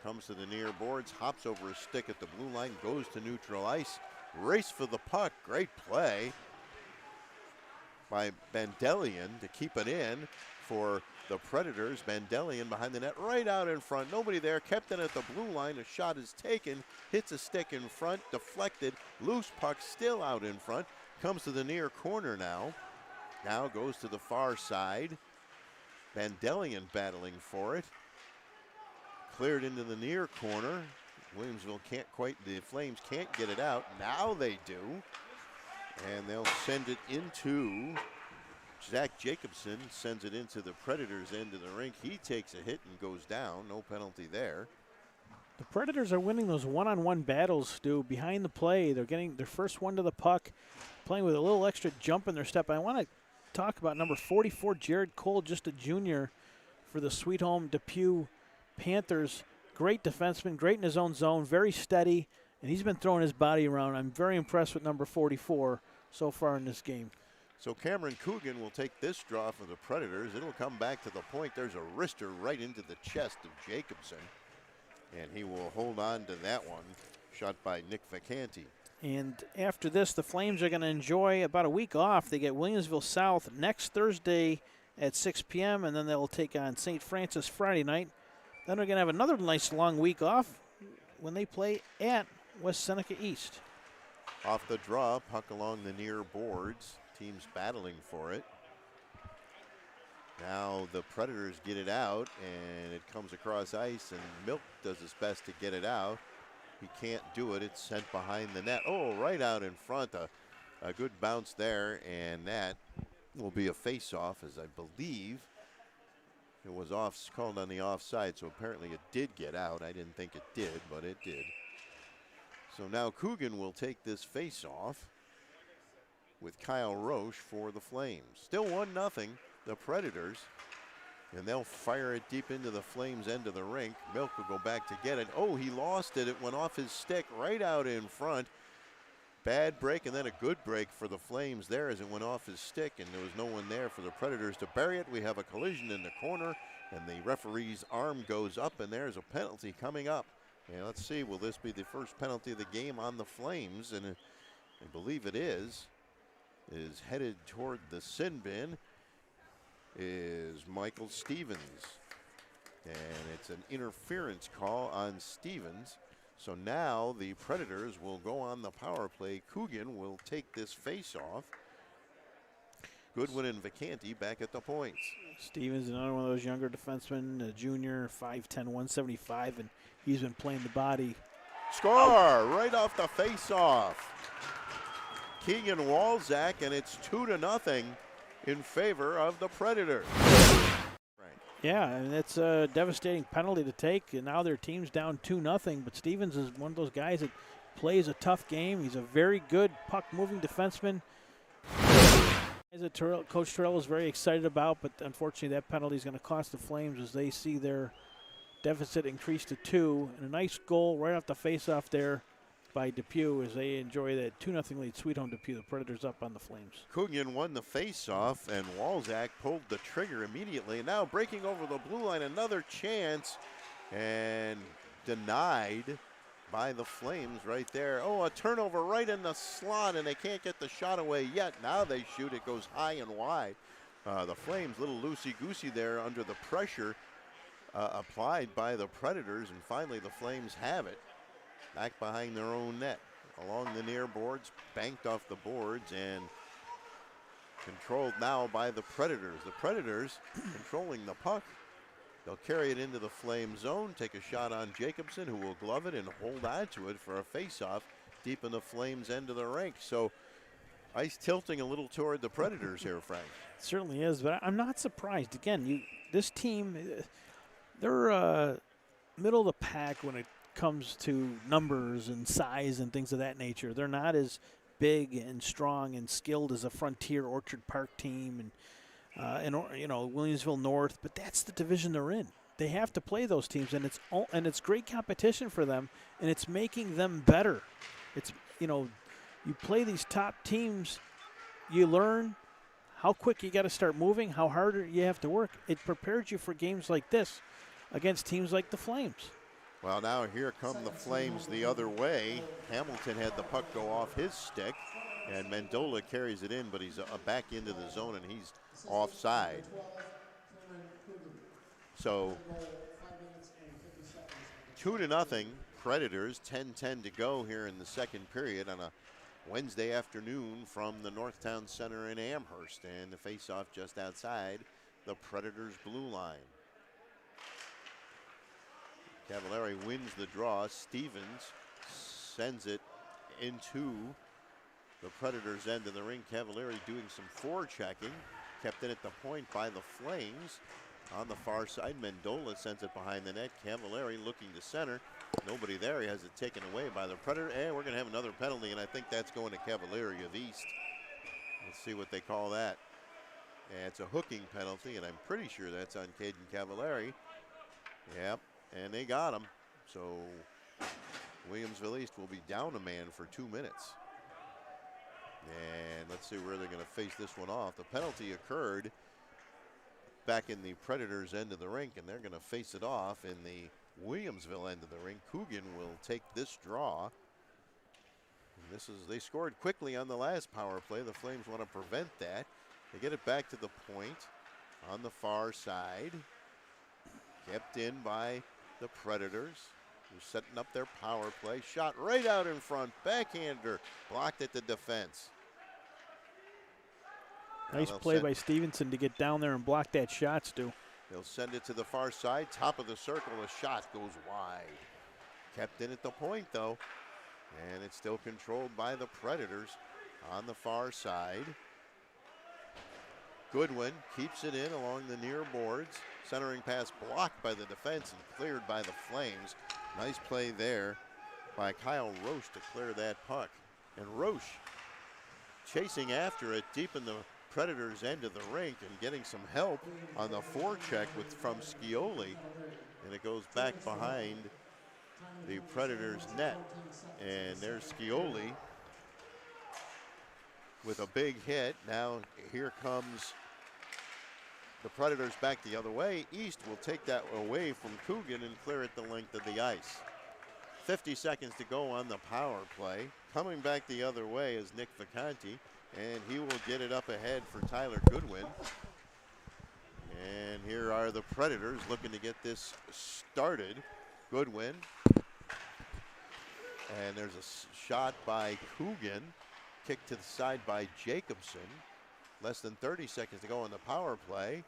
Comes to the near boards, hops over a stick at the blue line, goes to neutral ice. Race for the puck. Great play by Bandelian to keep it in for the Predators. Bandelian behind the net, right out in front. Nobody there. Kept it at the blue line. A shot is taken. Hits a stick in front. Deflected. Loose puck still out in front. Comes to the near corner now. Now goes to the far side. Bandelian battling for it. Cleared into the near corner. Williamsville can't quite, the Flames can't get it out. Now they do. And they'll send it into, Zach Jacobson sends it into the Predators' end of the rink. He takes a hit and goes down. No penalty there. The Predators are winning those one-on-one battles, Stu. Behind the play, they're getting their first one to the puck, playing with a little extra jump in their step. I want to talk about number 44, Jared Cole, just a junior for the Sweet Home Depew Panthers. Great defenseman, great in his own zone, very steady, and he's been throwing his body around. I'm very impressed with number 44 so far in this game. So Cameron Coogan will take this draw for the Predators. It'll come back to the point. There's a wrister right into the chest of Jacobson, and he will hold on to that one. Shot by Nick Vacanti. And after this, the Flames are going to enjoy about a week off. They get Williamsville South next Thursday at 6 p.m., and then they'll take on St. Francis Friday night. Then they're going to have another nice long week off when they play at West Seneca East. Off the draw, puck along the near boards. Teams battling for it. Now the Predators get it out, and it comes across ice, and Milk does his best to get it out. He can't do it. It's sent behind the net. Oh, right out in front. A good bounce there, and that will be a face-off, as I believe it was called on the offside, so apparently it did get out. I didn't think it did, but it did. So now Coogan will take this face-off with Kyle Roche for the Flames. Still 1-0, the Predators, and they'll fire it deep into the Flames' end of the rink. Milk will go back to get it. Oh, he lost it. It went off his stick right out in front. Bad break and then a good break for the Flames there as it went off his stick, and there was no one there for the Predators to bury it. We have a collision in the corner, and the referee's arm goes up, and there's a penalty coming up. And let's see, will this be the first penalty of the game on the Flames? And I believe it is headed toward the sin bin is Michael Stevens. And it's an interference call on Stevens. So now the Predators will go on the power play. Coogan will take this face-off. Goodwin and Vacanti back at the points. Stevens, another one of those younger defensemen, a junior, 5'10", 175, and he's been playing the body. Score right off the face-off. Keegan Walzak, and it's 2-0 in favor of the Predators. Yeah, and that's a devastating penalty to take, and now their team's down 2-0, but Stevens is one of those guys that plays a tough game. He's a very good puck-moving defenseman. Coach Terrell is very excited about, but unfortunately that penalty is going to cost the Flames as they see their deficit increase to 2. And a nice goal right off the face-off there by Depew as they enjoy that 2-0 lead. Sweet home Depew, the Predators up on the Flames. Coogan won the face-off, and Walzak pulled the trigger immediately. Now breaking over the blue line, another chance, and denied by the Flames right there. Oh, a turnover right in the slot, and they can't get the shot away yet. Now they shoot. It goes high and wide. The Flames, little loosey-goosey there under the pressure applied by the Predators, and finally the Flames have it back behind their own net. Along the near boards, banked off the boards, and controlled now by the Predators. The Predators controlling the puck. They'll carry it into the Flame zone, take a shot on Jacobson, who will glove it and hold on to it for a face-off deep in the Flames' end of the rink. So ice tilting a little toward the Predators here, Frank. It certainly is, but I'm not surprised. Again, this team, they're middle of the pack when it comes to numbers and size and things of that nature. They're not as big and strong and skilled as a Frontier Orchard Park team and Williamsville North, but that's the division they're in. They have to play those teams, and it's great competition for them, and it's making them better. It's you play these top teams, you learn how quick you got to start moving, how harder you have to work. It prepares you for games like this against teams like the Flames. Well, now here come the Flames the other way. Hamilton had the puck go off his stick, and Mendola carries it in, but he's back into the zone, and he's offside. So 2-0 Predators, 10-10 to go here in the second period on a Wednesday afternoon from the Northtown Center in Amherst, and the face-off just outside the Predators' blue line. Cavallari wins the draw. Stevens sends it into the Predators' end of the ring. Cavallari doing some forechecking. Kept it at the point by the Flames. On the far side, Mendola sends it behind the net. Cavallari looking to center. Nobody there. He has it taken away by the Predator. And we're going to have another penalty, and I think that's going to Cavallari of East. Let's see what they call that. And it's a hooking penalty, and I'm pretty sure that's on Caden Cavallari. Yep, and they got him. So Williamsville East will be down a man for 2 minutes. And let's see where they're going to face this one off. The penalty occurred back in the Predators' end of the rink, and they're going to face it off in the Williamsville end of the rink. Coogan will take this draw. And they scored quickly on the last power play. The Flames want to prevent that. They get it back to the point on the far side. Kept in by the Predators. They're setting up their power play. Shot right out in front. Backhander blocked at the defense. Nice play by Stevenson to get down there and block that shot, Stu. They'll send it to the far side. Top of the circle. A shot goes wide. Kept in at the point, though. And it's still controlled by the Predators on the far side. Goodwin keeps it in along the near boards. Centering pass blocked by the defense and cleared by the Flames. Nice play there by Kyle Roche to clear that puck. And Roche chasing after it deep in the Predators' end of the rink and getting some help on the forecheck from Scioli. And it goes back behind the Predators' net. And there's Scioli with a big hit. Now here comes the Predators back the other way. East will take that away from Coogan and clear it the length of the ice. 50 seconds to go on the power play. Coming back the other way is Nick Vacanti, and he will get it up ahead for Tyler Goodwin. And here are the Predators looking to get this started. Goodwin. And there's a shot by Coogan. Kicked to the side by Jacobson. Less than 30 seconds to go on the power play.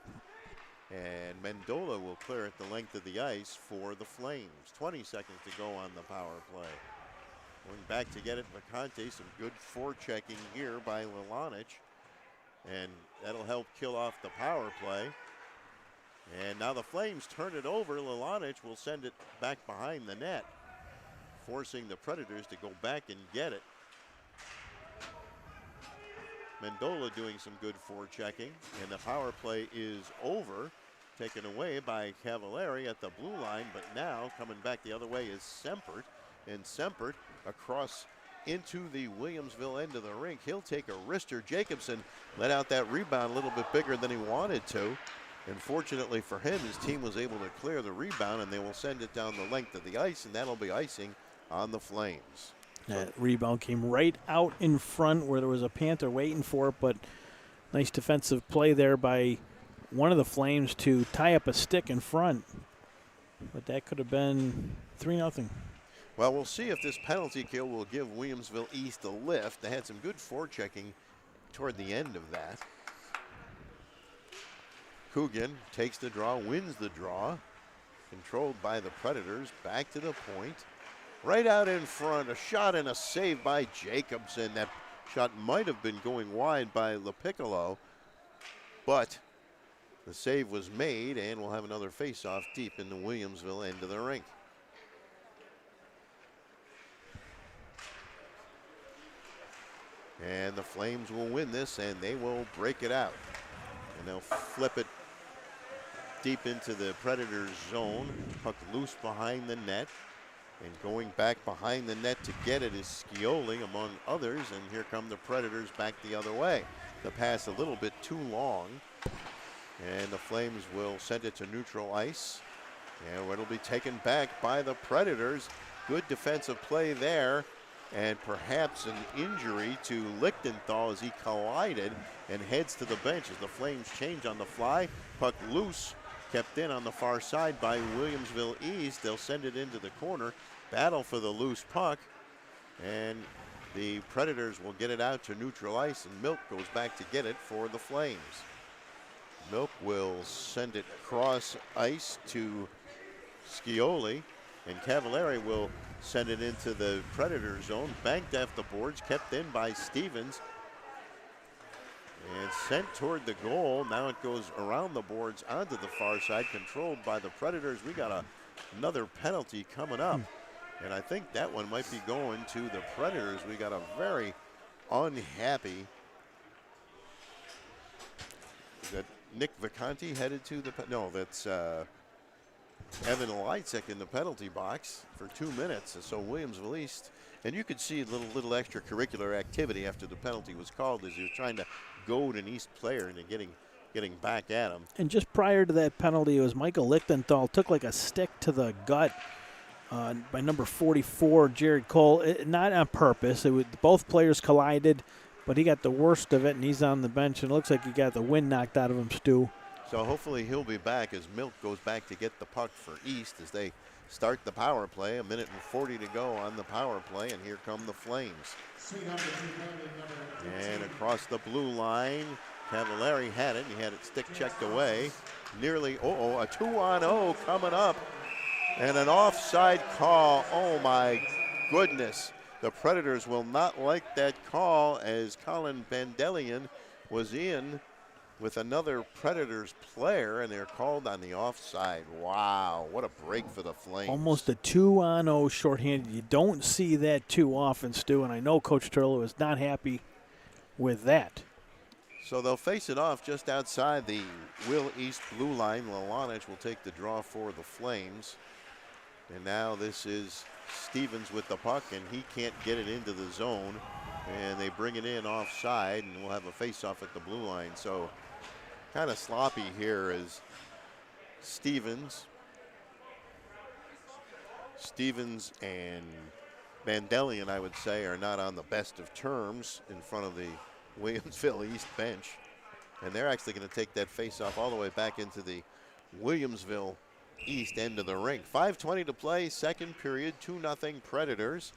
And Mendola will clear it the length of the ice for the Flames. 20 seconds to go on the power play. Going back to get it, Vacante. Some good forechecking here by Lalanic. And that'll help kill off the power play. And now the Flames turn it over. Lalanic will send it back behind the net, forcing the Predators to go back and get it. Mendola doing some good forechecking, and the power play is over. Taken away by Cavallari at the blue line, but now coming back the other way is Sempert. And Sempert across into the Williamsville end of the rink. He'll take a wrister. Jacobson let out that rebound a little bit bigger than he wanted to. And fortunately for him, his team was able to clear the rebound, and they will send it down the length of the ice, and that'll be icing on the Flames. That rebound came right out in front where there was a Panther waiting for it, but nice defensive play there by one of the Flames to tie up a stick in front. But that could have been 3-0. Well, we'll see if this penalty kill will give Williamsville East a lift. They had some good forechecking toward the end of that. Coogan takes the draw, wins the draw. Controlled by the Predators, back to the point. Right out in front, a shot and a save by Jacobson. That shot might have been going wide by LaPiccolo, but the save was made, and we'll have another face-off deep in the Williamsville end of the rink. And the Flames will win this, and they will break it out. And they'll flip it deep into the Predators' zone. Puck loose behind the net. And going back behind the net to get it is Scioli, among others. And here come the Predators back the other way. The pass a little bit too long. And the Flames will send it to neutral ice. And it'll be taken back by the Predators. Good defensive play there. And perhaps an injury to Lichtenthal as he collided and heads to the bench as the Flames change on the fly. Puck loose, kept in on the far side by Williamsville East. They'll send it into the corner, battle for the loose puck, and the Predators will get it out to neutral ice, and Milk goes back to get it for the Flames. Milk will send it cross ice to Scioli, and Cavallari will send it into the Predator zone, banked off the boards, kept in by Stevens, and sent toward the goal. Now it goes around the boards onto the far side, controlled by the Predators. We got another penalty coming up, and I think that one might be going to the Predators. We got a very unhappy. Is that Nick Vacante headed to the, no, that's Evan Leitzek in the penalty box for 2 minutes. So Williamsville East, and you could see a little extracurricular activity after the penalty was called as he was trying to goad an East player into getting back at him. And just prior to that penalty, it was Michael Lichtenthal took like a stick to the gut by number 44, Jared Cole. Not on purpose. Both players collided, but he got the worst of it, and he's on the bench, and it looks like he got the wind knocked out of him, Stu. So hopefully he'll be back as Milk goes back to get the puck for East as they start the power play. 1:40 to go on the power play, and here come the Flames. And across the blue line, Cavallari had it. He had it stick checked away. Nearly, a 2-on-0 coming up. And an offside call. Oh my goodness. The Predators will not like that call as Colin Bandelian was in with another Predators player, and they're called on the offside. Wow, what a break for the Flames. Almost a 2-on-0 shorthanded. You don't see that too often, Stu, and I know Coach Turlow is not happy with that. So they'll face it off just outside the Will East blue line. Lalanic will take the draw for the Flames. And now this is Stevens with the puck, and he can't get it into the zone. And they bring it in offside, and we'll have a face-off at the blue line. So kind of sloppy here as Stevens and Bandelian, I would say, are not on the best of terms in front of the Williamsville East bench. And they're actually going to take that face-off all the way back into the Williamsville East end of the rink. 5:20 to play, second period, 2-0 Predators.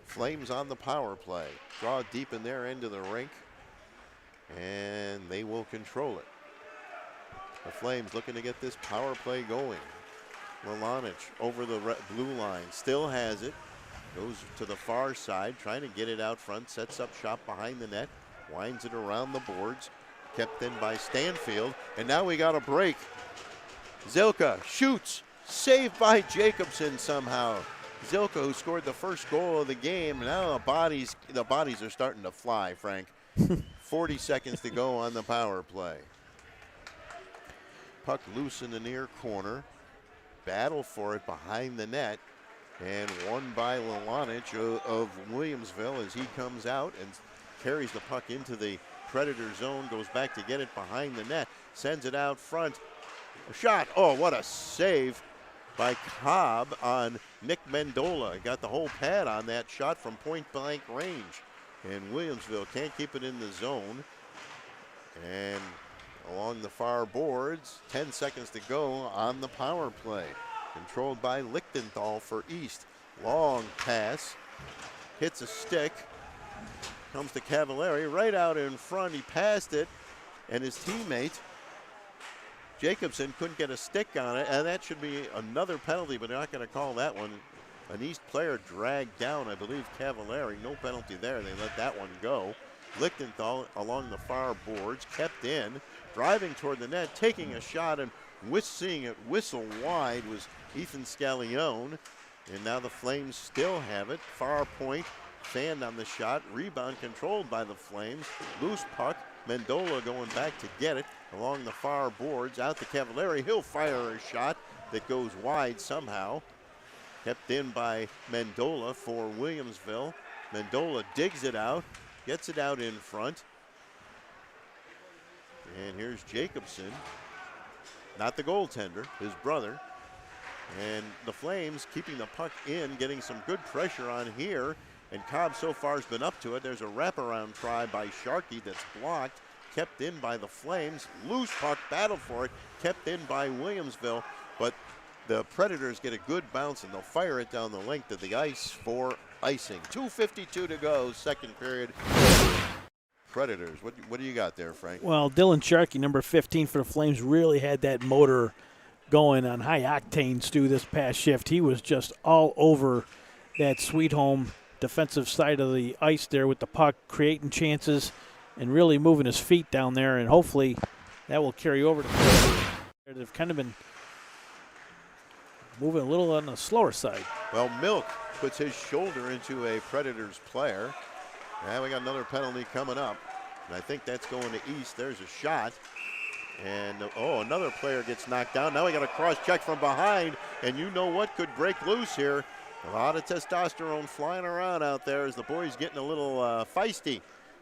Flames on the power play. Draw deep in their end of the rink, and they will control it. The Flames looking to get this power play going. Lalanic over the blue line, still has it. Goes to the far side, trying to get it out front, sets up shop behind the net, winds it around the boards, kept in by Stanfield, and now we got a break. Zilka shoots, saved by Jacobson somehow. Zilka, who scored the first goal of the game, now the bodies are starting to fly, Frank. 40 seconds to go on the power play. Puck loose in the near corner. Battle for it behind the net. And won by Lalanic of Williamsville as he comes out and carries the puck into the Predator zone, goes back to get it behind the net, sends it out front. A shot. Oh, what a save by Cobb on Nick Mendola. Got the whole pad on that shot from point blank range. And Williamsville can't keep it in the zone. And along the far boards, 10 seconds to go on the power play. Controlled by Lichtenthal for East. Long pass. Hits a stick. Comes to Cavallari right out in front. He passed it. And his teammate, Jacobson, couldn't get a stick on it. And that should be another penalty, but they're not going to call that one. An East player dragged down, I believe, Cavallari. No penalty there. They let that one go. Lichtenthal along the far boards. Kept in. Driving toward the net. Taking a shot and seeing it whistle wide was Ethan Scallione. And now the Flames still have it. Far point, fanned on the shot. Rebound controlled by the Flames. Loose puck. Mendola going back to get it along the far boards. Out to Cavallari. He'll fire a shot that goes wide somehow. Kept in by Mendola for Williamsville. Mendola digs it out. Gets it out in front. And here's Jacobson. Not the goaltender, his brother. And the Flames keeping the puck in, getting some good pressure on here. And Cobb so far has been up to it. There's a wraparound try by Sharkey that's blocked. Kept in by the Flames. Loose puck, battle for it. Kept in by Williamsville. But the Predators get a good bounce and they'll fire it down the length of the ice for icing. 2:52 to go, second period. Predators, what do you got there, Frank? Well, Dylan Sharkey, number 15 for the Flames, really had that motor going on high octane, Stu, this past shift. He was just all over that Sweet Home defensive side of the ice there with the puck, creating chances and really moving his feet down there, and hopefully that will carry over to they've kind of been moving a little on the slower side. Well, Milk puts his shoulder into a Predators player. And we got another penalty coming up. And I think that's going to East. There's a shot. And, another player gets knocked down. Now we got a cross check from behind. And you know what could break loose here. A lot of testosterone flying around out there as the boys getting a little feisty.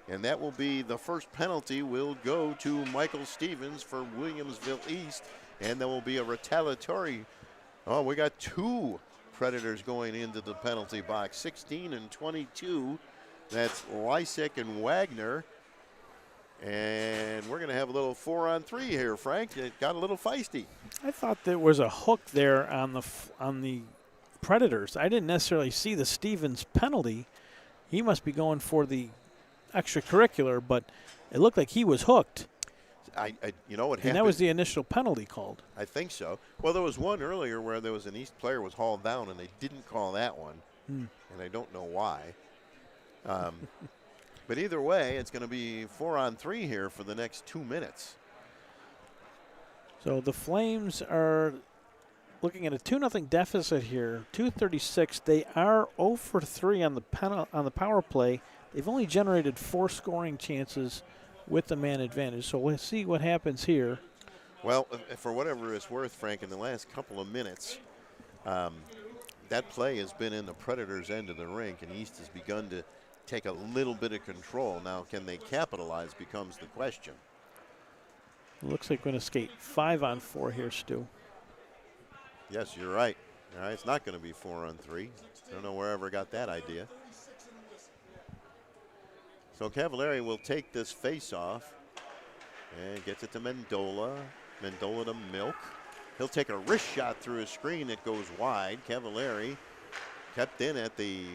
And that will be the first penalty will go to Michael Stevens for Williamsville East. And there will be a retaliatory. Oh, we got two Predators going into the penalty box. 16 and 22. That's Lysick and Wagner. And we're going to have a little 4-on-3 here, Frank. It got a little feisty. I thought there was a hook there on the Predators. I didn't necessarily see the Stevens penalty. He must be going for the extracurricular, but it looked like he was hooked. You know what happened? And that was the initial penalty called. I think so. Well, there was one earlier where there was an East player was hauled down, and they didn't call that one. And I don't know why. But either way, it's going to be 4-on-3 here for the next 2 minutes. So the Flames are looking at a 2-0 deficit here. 2:36. They are 0 for 3 on the power play. They've only generated 4 scoring chances with the man advantage. So we'll see what happens here. Well, for whatever it's worth, Frank, in the last couple of minutes, that play has been in the Predators' end of the rink, and East has begun to take a little bit of control. Now, can they capitalize becomes the question. Looks like we're going to skate 5-on-4 here, Stu. Yes, you're right. All right, it's not going to be 4-on-3. I don't know wherever got that idea. So Cavallari will take this face-off and gets it to Mendola. Mendola to Milk. He'll take a wrist shot through a screen that goes wide. Cavallari kept in at the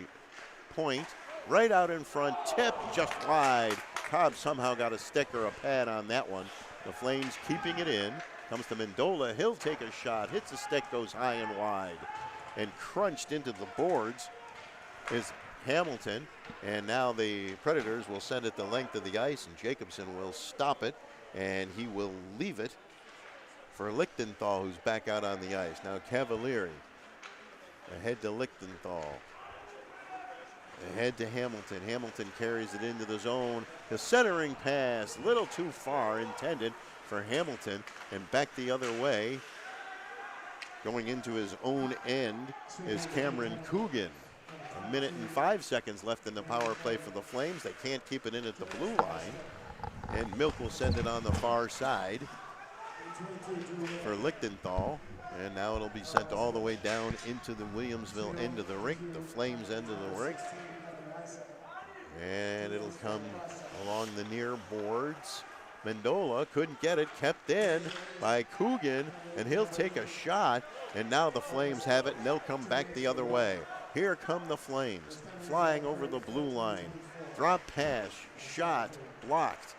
point. Right out in front, tip just wide. Cobb somehow got a stick or a pad on that one. The Flames keeping it in. Comes to Mendola, he'll take a shot, hits a stick, goes high and wide. And crunched into the boards is Hamilton, and now the Predators will send it the length of the ice, and Jacobson will stop it, and he will leave it for Lichtenthal, who's back out on the ice. Now Cavalieri ahead to Lichtenthal. Ahead to Hamilton. Hamilton carries it into the zone. The centering pass, a little too far intended for Hamilton, and back the other way. Going into his own end is Cameron Coogan. 1 minute and 5 seconds left in the power play for the Flames. They can't keep it in at the blue line. And Milk will send it on the far side for Lichtenthal. And now it'll be sent all the way down into the Williamsville end of the rink, the Flames end of the rink. And it'll come along the near boards. Mendola couldn't get it, kept in by Coogan, and he'll take a shot. And now the Flames have it, and they'll come back the other way. Here come the Flames, flying over the blue line. Drop pass, shot, blocked.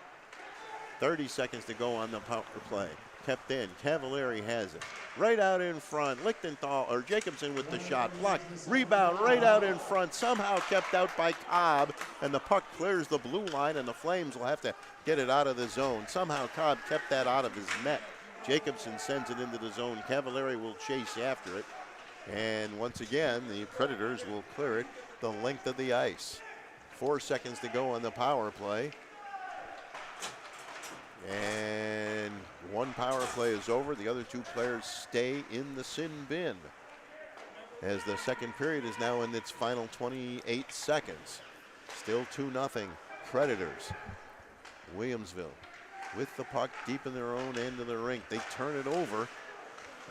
30 seconds to go on the power play. Kept in. Cavalieri has it. Right out in front. Lichtenthal, or Jacobson with the shot. Blocked. Rebound right out in front. Somehow kept out by Cobb. And the puck clears the blue line, and the Flames will have to get it out of the zone. Somehow Cobb kept that out of his net. Jacobson sends it into the zone. Cavalieri will chase after it. And once again, the Predators will clear it the length of the ice. 4 seconds to go on the power play. And one power play is over. The other two players stay in the sin bin as the second period is now in its final 28 seconds. Still 2-0 Predators. Williamsville with the puck deep in their own end of the rink. They turn it over,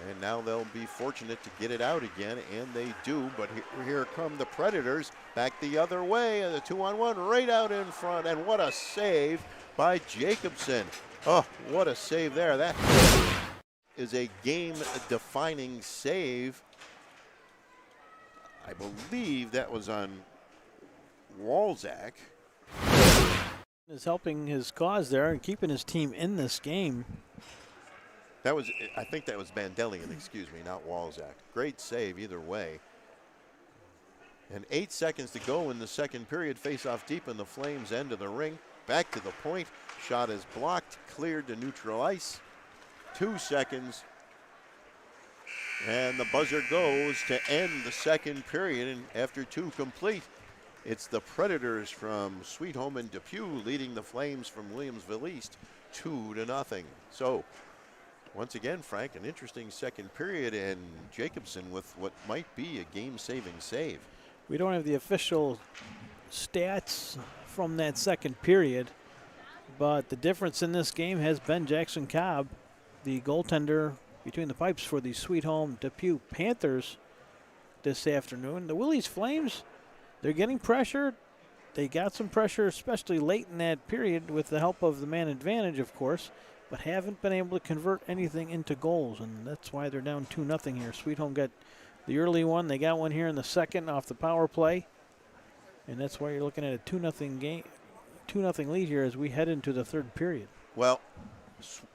and now they'll be fortunate to get it out again, and they do. But here come the Predators back the other way, and the 2-on-1 right out in front, and what a save by Jacobson. Oh, what a save there. That is a game-defining save. I believe that was on Walzak. Is helping his cause there and keeping his team in this game. That was, I think that was Bandelian, excuse me, not Walzak. Great save either way. And 8 seconds to go in the second period. Face off deep in the Flames end of the ring. Back to the point. Shot is blocked, cleared to neutral ice. 2 seconds. And the buzzer goes to end the second period. And after 2 complete, it's the Predators from Sweet Home and Depew leading the Flames from Williamsville East 2-0. So once again, Frank, an interesting second period, and Jacobson with what might be a game-saving save. We don't have the official stats from that second period, but the difference in this game has been Jackson Cobb, the goaltender between the pipes for the Sweet Home Depew Panthers this afternoon. The Willys Flames, they're getting pressure. They got some pressure, especially late in that period with the help of the man advantage, of course, but haven't been able to convert anything into goals, and that's why they're down 2-0 here. Sweet Home got the early one. They got one here in the second off the power play, and that's why you're looking at a 2-0 game, 2-0 lead here as we head into the third period. Well,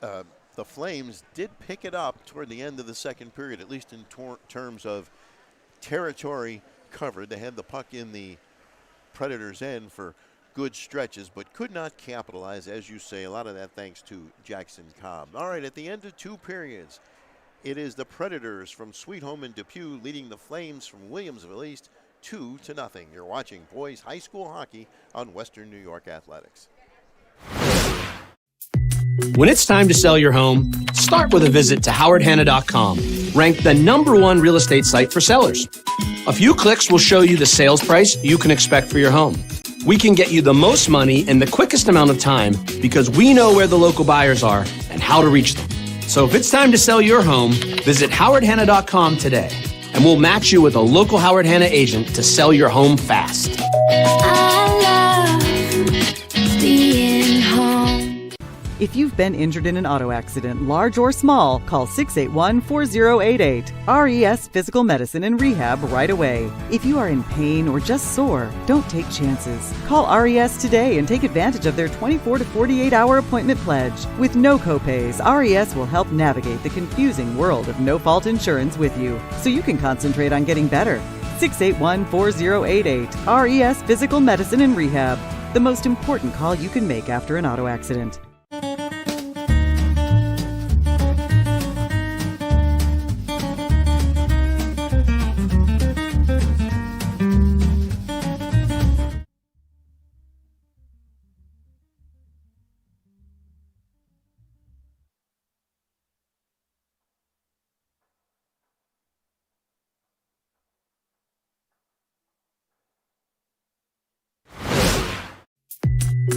the Flames did pick it up toward the end of the second period, at least in terms of territory covered. They had the puck in the Predators' end for good stretches, but could not capitalize, as you say. A lot of that thanks to Jackson Cobb. All right, at the end of 2 periods, it is the Predators from Sweet Home and Depew leading the Flames from Williamsville East 2-0. You're watching boys high school hockey on Western New York Athletics. When it's time to sell your home, start with a visit to howardhanna.com, ranked the #1 real estate site for sellers. A few clicks will show you the sales price you can expect for your home. We can get you the most money in the quickest amount of time because we know where the local buyers are and how to reach them. So if it's time to sell your home, visit howardhanna.com today, and we'll match you with a local Howard Hanna agent to sell your home fast. I love being home. If you've been injured in an auto accident, large or small, call 681-4088. RES Physical Medicine and Rehab right away. If you are in pain or just sore, don't take chances. Call RES today and take advantage of their 24 to 48-hour appointment pledge. With no copays, RES will help navigate the confusing world of no-fault insurance with you, so you can concentrate on getting better. 681 4088. RES Physical Medicine and Rehab. The most important call you can make after an auto accident.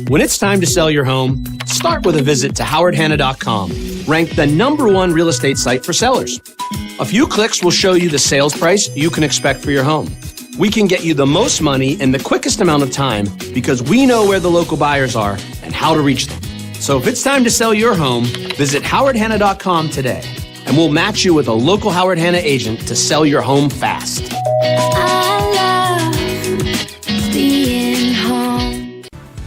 When it's time to sell your home, start with a visit to howardhanna.com, ranked the #1 real estate site for sellers. A few clicks will show you the sales price you can expect for your home. We can get you the most money in the quickest amount of time because we know where the local buyers are and how to reach them. So if it's time to sell your home, visit howardhanna.com today, and we'll match you with a local Howard Hanna agent to sell your home fast. I love being home.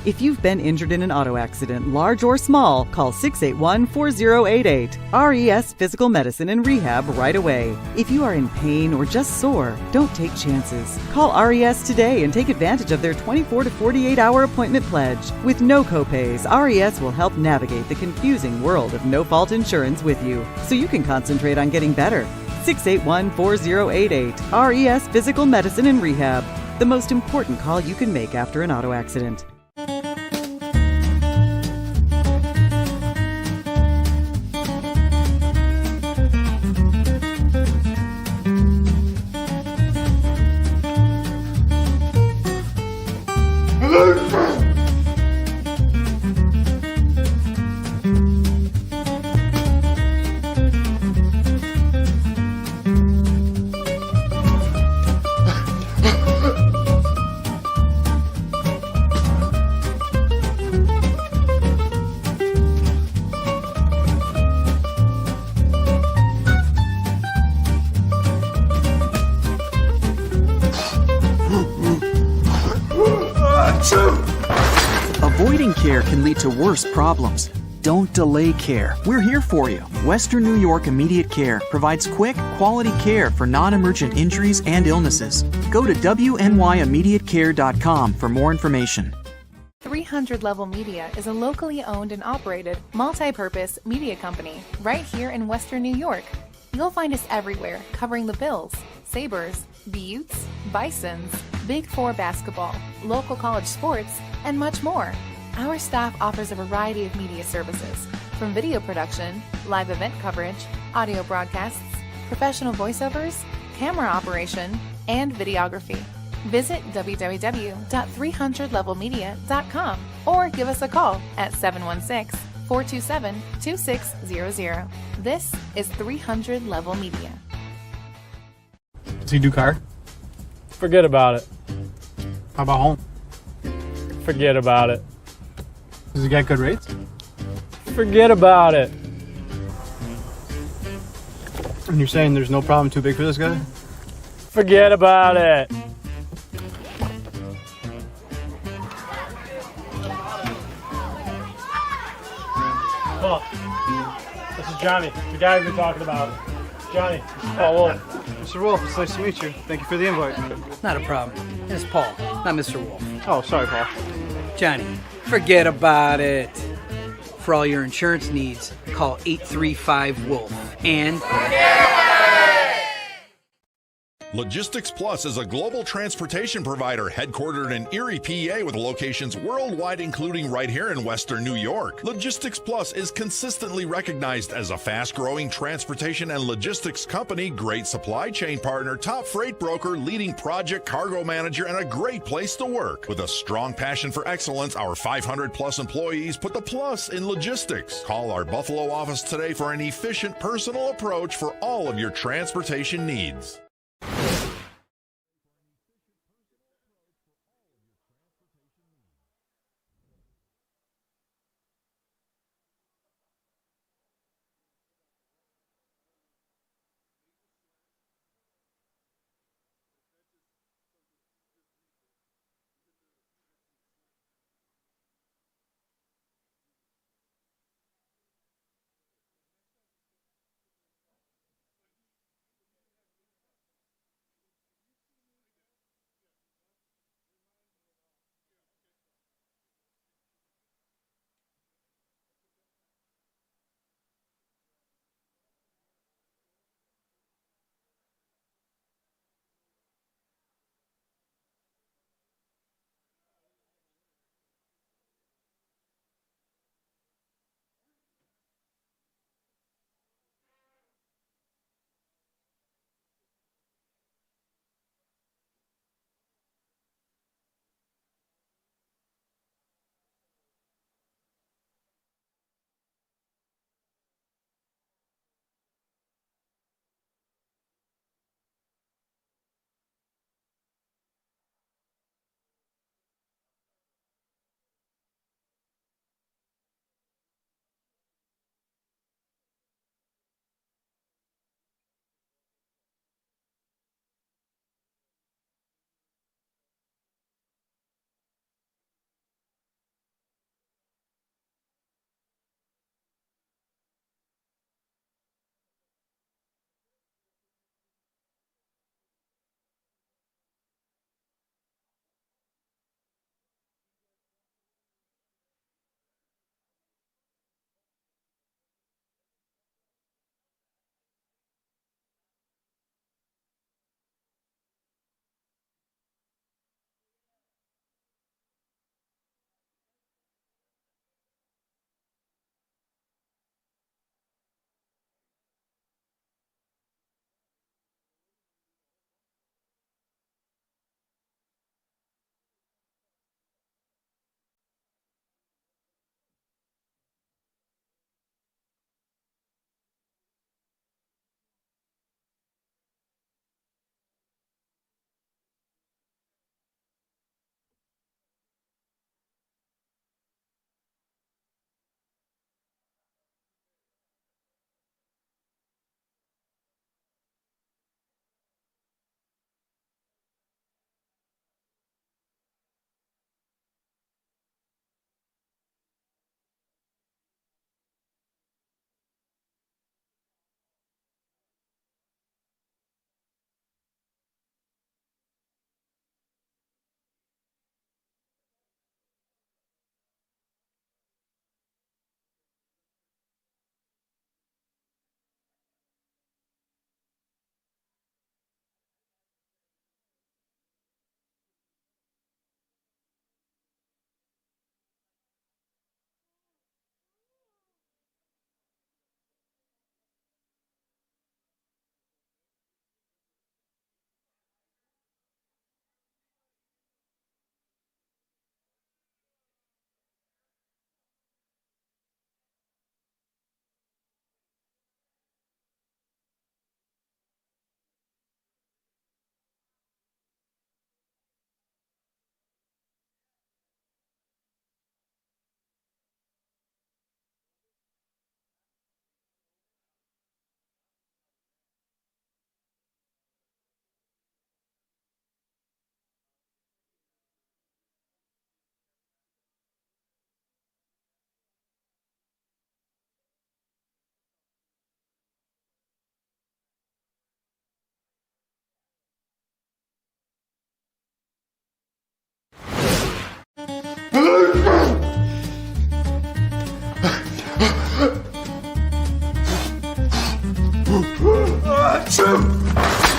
If you've been injured in an auto accident, large or small, call 681 4088. RES Physical Medicine and Rehab right away. If you are in pain or just sore, don't take chances. Call RES today and take advantage of their 24 to 48 hour appointment pledge. With no copays, RES will help navigate the confusing world of no-fault insurance with you, so you can concentrate on getting better. 681 4088. RES Physical Medicine and Rehab. The most important call you can make after an auto accident. Avoiding care can lead to worse problems. Don't delay care. We're here for you. Western New York Immediate Care provides quick, quality care for non-emergent injuries and illnesses. Go to WNYImmediatecare.com for more information. 300 Level Media is a locally owned and operated, multi-purpose media company right here in Western New York. You'll find us everywhere, covering the Bills, Sabres, Beauts, Bisons, Big Four basketball, local college sports, and much more. Our staff offers a variety of media services, from video production, live event coverage, audio broadcasts, professional voiceovers, camera operation, and videography. Visit www.300levelmedia.com or give us a call at 716-427-2600. This is 300 Level Media. Does he do car? Forget about it. How about home? Forget about it. Does he get good rates? Forget about it. And you're saying there's no problem too big for this guy? Forget about it. Look, this is Johnny, the guy we've been talking about. Johnny, this is Paul Wolf. Mr. Wolf, it's nice to meet you. Thank you for the invite. Not a problem. It's Paul, not Mr. Wolf. Oh, sorry, Paul. Johnny, forget about it. For all your insurance needs, call 835-WOLF. And Logistics Plus is a global transportation provider headquartered in Erie, PA with locations worldwide, including right here in Western New York. Logistics Plus is consistently recognized as a fast-growing transportation and logistics company, great supply chain partner, top freight broker, leading project cargo manager, and a great place to work. With a strong passion for excellence, our 500-plus employees put the plus in logistics. Call our Buffalo office today for an efficient, personal approach for all of your transportation needs.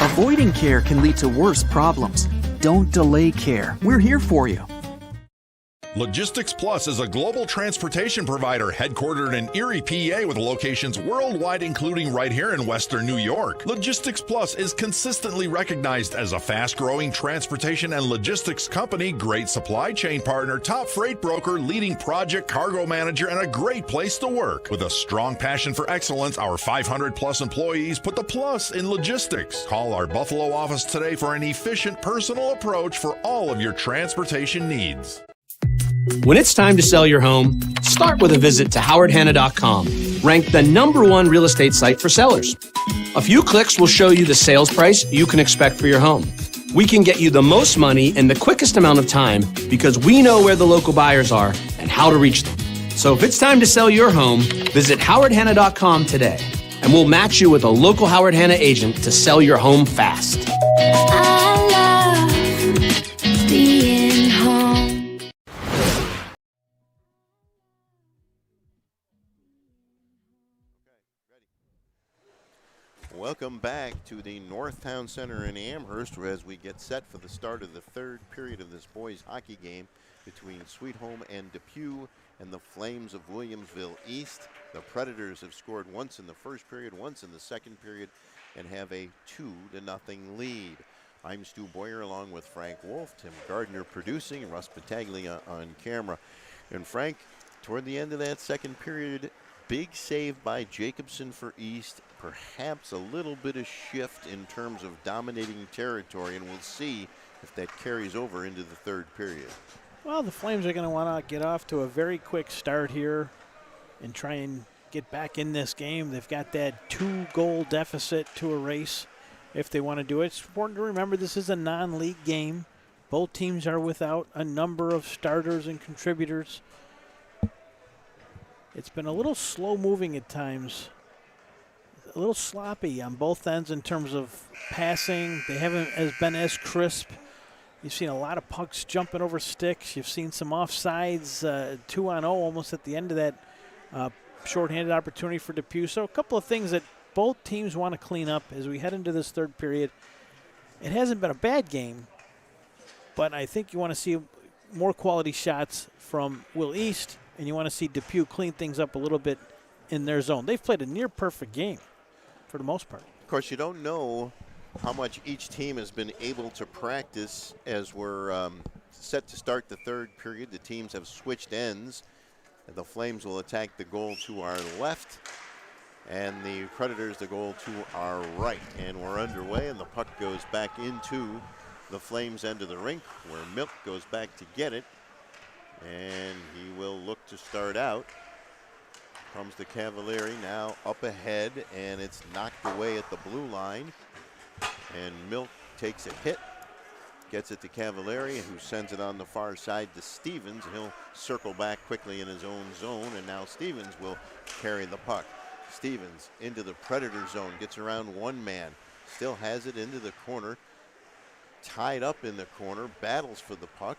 Avoiding care can lead to worse problems. Don't delay care. We're here for you. Logistics Plus is a global transportation provider headquartered in Erie, PA with locations worldwide, including right here in Western New York. Logistics Plus is consistently recognized as a fast-growing transportation and logistics company, great supply chain partner, top freight broker, leading project cargo manager, and a great place to work. With a strong passion for excellence, our 500-plus employees put the plus in logistics. Call our Buffalo office today for an efficient, personal approach for all of your transportation needs. When it's time to sell your home, start with a visit to howardhanna.com, ranked the #1 real estate site for sellers. A few clicks will show you the sales price you can expect for your home. We can get you the most money in the quickest amount of time because we know where the local buyers are and how to reach them. So if it's time to sell your home, visit howardhanna.com today, and we'll match you with a local Howard Hanna agent to sell your home fast. I love being home. Welcome back to the Northtown Center in Amherst, as we get set for the start of the third period of this boys hockey game between Sweet Home and Depew and the Flames of Williamsville East. The Predators have scored once in the first period, once in the second period, and have a 2-0 lead. I'm Stu Boyer along with Frank Wolf, Tim Gardner producing, Russ Battaglia on camera. And Frank, toward the end of that second period, big save by Jacobson for East. Perhaps a little bit of shift in terms of dominating territory, and we'll see if that carries over into the third period. Well, the Flames are going to want to get off to a very quick start here and try and get back in this game. They've got that 2-goal deficit to erase if they want to do it. It's important to remember this is a non-league game. Both teams are without a number of starters and contributors. It's been a little slow-moving at times, a little sloppy on both ends in terms of passing. They haven't been as crisp. You've seen a lot of pucks jumping over sticks. You've seen some offsides, 2-on-0 almost at the end of that shorthanded opportunity for Depew. So a couple of things that both teams want to clean up as we head into this third period. It hasn't been a bad game, but I think you want to see more quality shots from Will East, and you want to see Depew clean things up a little bit in their zone. They've played a near-perfect game for the most part. Of course, you don't know how much each team has been able to practice as we're set to start the third period. The teams have switched ends. The Flames will attack the goal to our left, and the Predators the goal to our right. And we're underway, and the puck goes back into the Flames end of the rink, where Milk goes back to get it. And he will look to start out. Comes the Cavalieri now up ahead, and it's knocked away at the blue line. And Milk takes a hit, gets it to Cavalieri, who sends it on the far side to Stevens. He'll circle back quickly in his own zone, and now Stevens will carry the puck. Stevens into the Predator zone, gets around one man, still has it into the corner, tied up in the corner, battles for the puck.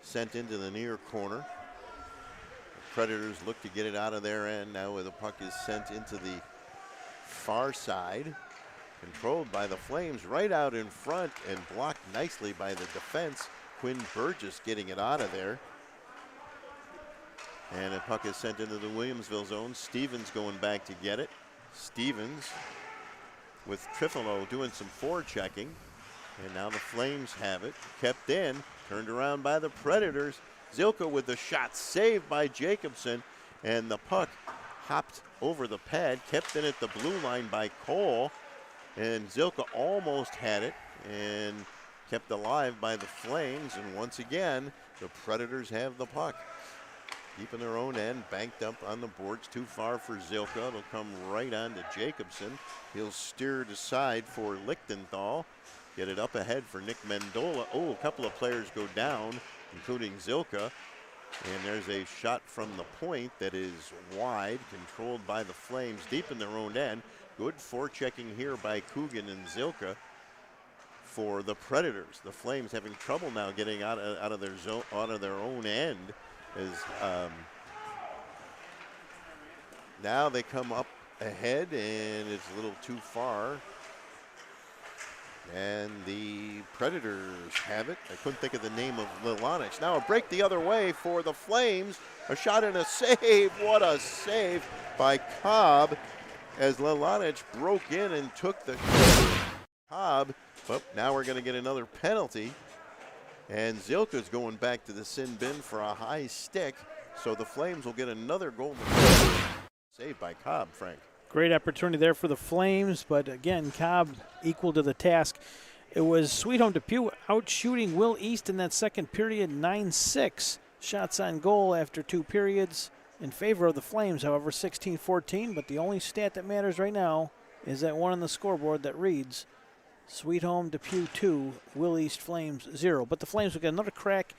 Sent into the near corner. The Predators look to get it out of their end now, where the puck is sent into the far side. Controlled by the Flames right out in front and blocked nicely by the defense. Quinn Burgess getting it out of there. And the puck is sent into the Williamsville zone. Stevens going back to get it. Stevens with Trifolo doing some forechecking. And now the Flames have it. Kept in. Turned around by the Predators. Zilka with the shot saved by Jacobson. And the puck hopped over the pad, kept in at the blue line by Cole. And Zilka almost had it and kept alive by the Flames. And once again, the Predators have the puck. Deep in their own end, banked up on the boards, too far for Zilka. It'll come right on to Jacobson. He'll steer it aside for Lichtenthal. Get it up ahead for Nick Mendola. Oh, a couple of players go down, including Zilka. And there's a shot from the point that is wide, controlled by the Flames deep in their own end. Good forechecking here by Coogan and Zilka for the Predators. The Flames having trouble now getting out of their zone, out of their own end. Now they come up ahead, and it's a little too far. And the Predators have it. I couldn't think of the name of Lilonich. Now a break the other way for the Flames. A shot and a save. What a save by Cobb as Lilonich broke in and took the Cobb. But now we're going to get another penalty. And Zilka's going back to the sin bin for a high stick. So the Flames will get another goal. Saved by Cobb, Frank. Great opportunity there for the Flames, but again, Cobb equal to the task. It was Sweet Home Depew out shooting Will East in that second period, 9-6. Shots on goal after 2 periods in favor of the Flames, however, 16-14. But the only stat that matters right now is that one on the scoreboard that reads Sweet Home Depew 2, Will East Flames 0. But the Flames will get another crack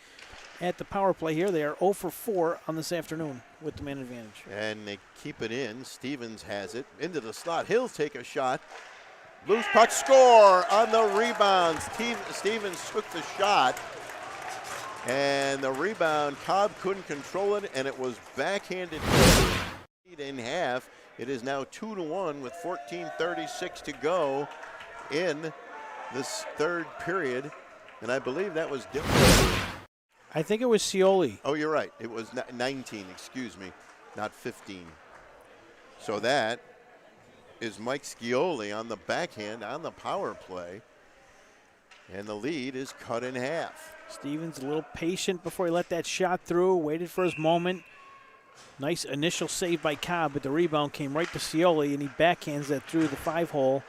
at the power play here. They are 0 for 4 on this afternoon with the man advantage. And they keep it in. Stevens has it into the slot. He'll take a shot. Loose puck, score on the rebound. Stevens took the shot. And the rebound, Cobb couldn't control it, and it was backhanded in half. It is now 2-1 with 14:36 to go in this third period. And I believe that was different. I think it was Scioli. Oh, you're right. It was 19, excuse me, not 15. So that is Mike Scioli on the backhand on the power play. And the lead is cut in half. Stevens a little patient before he let that shot through, waited for his moment. Nice initial save by Cobb, but the rebound came right to Scioli, and he backhands that through the 5-hole.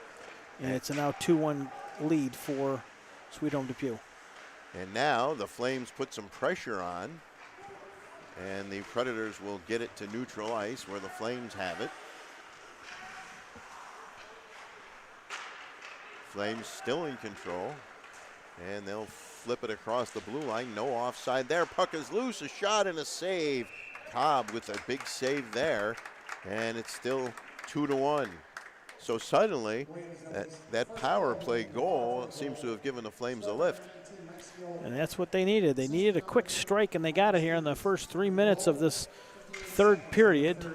And it's a now 2-1 lead for Sweet Home Depew. And now the Flames put some pressure on, and the Predators will get it to neutral ice where the Flames have it. Flames still in control, and they'll flip it across the blue line. No offside there. Puck is loose. A shot and a save. Cobb with a big save there, and it's still 2-1. So suddenly, that power play goal seems to have given the Flames a lift. And that's what they needed. They needed a quick strike, and they got it here in the first 3 minutes of this third period.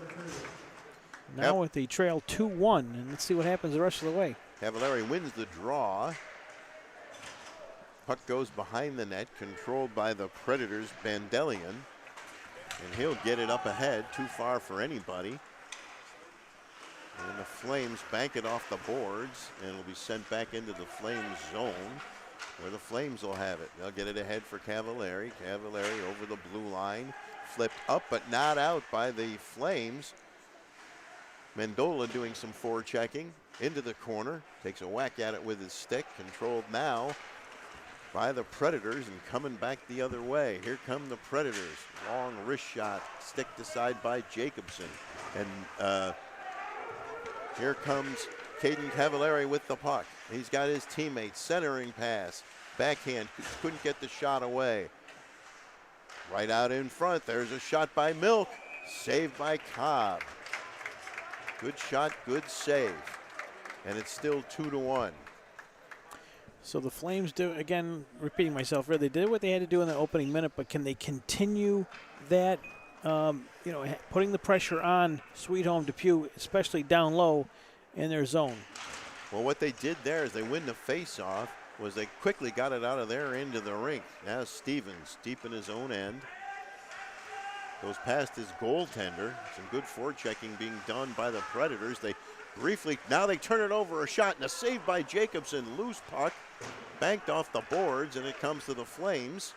Now with the trail 2-1, and let's see what happens the rest of the way. Cavallari wins the draw. Puck goes behind the net, controlled by the Predators' Bandelian. And he'll get it up ahead, too far for anybody. And the Flames bank it off the boards, and it'll be sent back into the Flames zone, where the Flames will have it. They'll get it ahead for Cavallari. Cavallari over the blue line, flipped up but not out by the Flames. Mendola doing some forechecking into the corner, takes a whack at it with his stick, controlled now by the Predators and coming back the other way. Here come the Predators. Long wrist shot, sticked aside by Jacobson. And here comes Caden Cavallari with the puck. He's got his teammate, centering pass, backhand, couldn't get the shot away. Right out in front, there's a shot by Milk, saved by Cobb. Good shot, good save. And it's still 2-1. So the Flames do, again, repeating myself, really did what they had to do in the opening minute, but can they continue that, putting the pressure on Sweet Home Depew, especially down low in their zone? Well, what they did there is they win the face-off, was they quickly got it out of their end of the rink. Now Stevens, deep in his own end, goes past his goaltender. Some good forechecking being done by the Predators. They briefly, now they turn it over, a shot and a save by Jacobson. Loose puck, banked off the boards, and it comes to the Flames.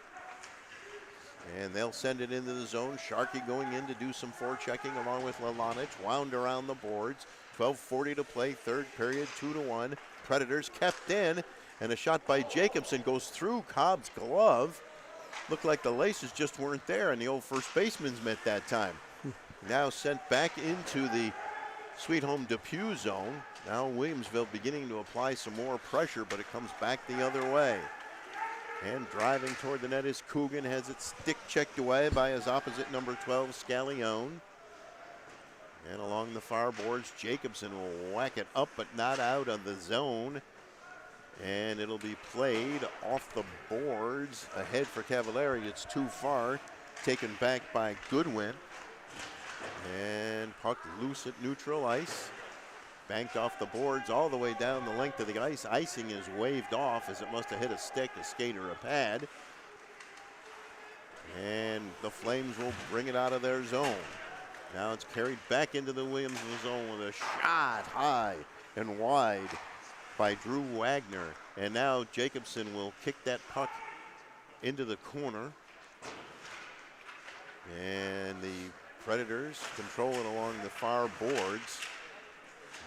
And they'll send it into the zone. Sharkey going in to do some forechecking along with Lilonich. Wound around the boards. 12:40 to play, third period, 2-1. Predators kept in, and a shot by Jacobson goes through Cobb's glove. Looked like the laces just weren't there, and the old first baseman's mitt that time. Now sent back into the Sweet Home Depew zone. Now Williamsville beginning to apply some more pressure, but it comes back the other way. And driving toward the net is Coogan, has it stick checked away by his opposite number 12, Scallione. And along the far boards, Jacobson will whack it up but not out of the zone. And it'll be played off the boards ahead for Cavallari. It's too far. taken back by Goodwin. And puck loose at neutral ice. Banked off the boards all the way down the length of the ice. Icing is waved off as it must have hit a stick, a skate, or a pad. And the Flames will bring it out of their zone. Now it's carried back into the Williamsville zone with a shot high and wide by Drew Wagner. And now Jacobson will kick that puck into the corner. And the Predators control it along the far boards.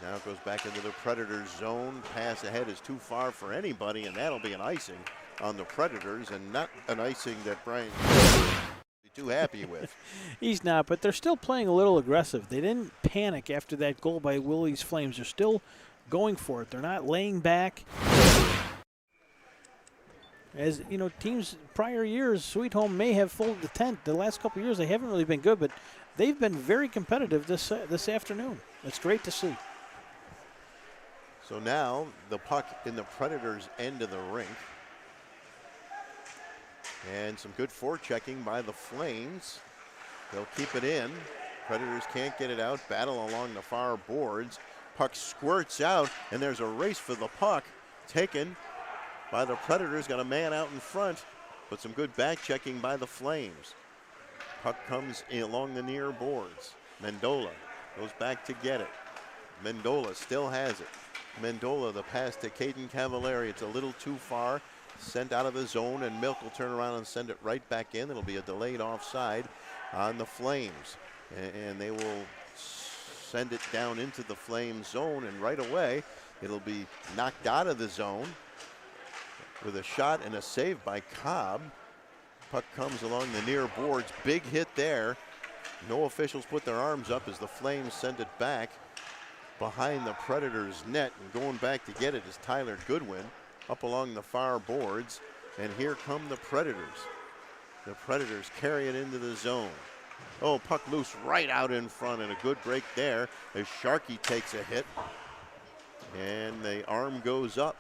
Now it goes back into the Predators zone. Pass ahead is too far for anybody, and that'll be an icing on the Predators, and not an icing that Brian will be too happy with. He's not, but they're still playing a little aggressive. They didn't panic after that goal by Willie's Flames. They're still going for it. They're not laying back. As you know, teams prior years, Sweet Home may have folded the tent. The last couple of years, they haven't really been good, but they've been very competitive this afternoon. It's great to see. So now the puck in the Predators' end of the rink. And some good forechecking by the Flames. They'll keep it in. Predators can't get it out. Battle along the far boards. Puck squirts out, and there's a race for the puck. Taken by the Predators. Got a man out in front, but some good back checking by the Flames. Puck comes in along the near boards. Mendola goes back to get it. Mendola still has it. Mendola, the pass to Caden Cavallari. It's a little too far. Sent out of the zone, and Milk will turn around and send it right back in. It'll be a delayed offside on the Flames. And they will send it down into the Flames zone, and right away it'll be knocked out of the zone with a shot and a save by Cobb. Puck comes along the near boards. Big hit there. No officials put their arms up as the Flames send it back behind the Predators' net, and going back to get it is Tyler Goodwin up along the far boards, and here come the Predators. The Predators carry it into the zone. Oh, puck loose right out in front, and a good break there as Sharkey takes a hit, and the arm goes up.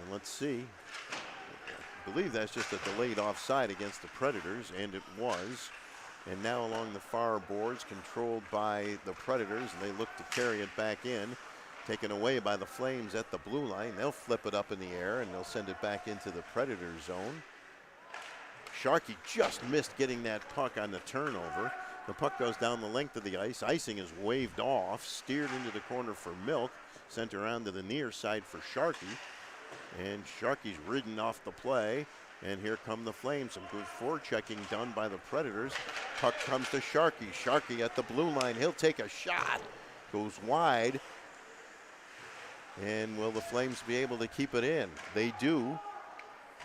And let's see. I believe that's just a delayed offside against the Predators, and it was. And now along the far boards, controlled by the Predators, and they look to carry it back in. Taken away by the Flames at the blue line. They'll flip it up in the air, and they'll send it back into the Predator zone. Sharkey just missed getting that puck on the turnover. The puck goes down the length of the ice. Icing is waved off, steered into the corner for Milk, sent around to the near side for Sharkey. And Sharkey's ridden off the play. And here come the Flames. Some good forechecking done by the Predators. Puck comes to Sharkey. Sharkey at the blue line. He'll take a shot. Goes wide. And will the Flames be able to keep it in? They do.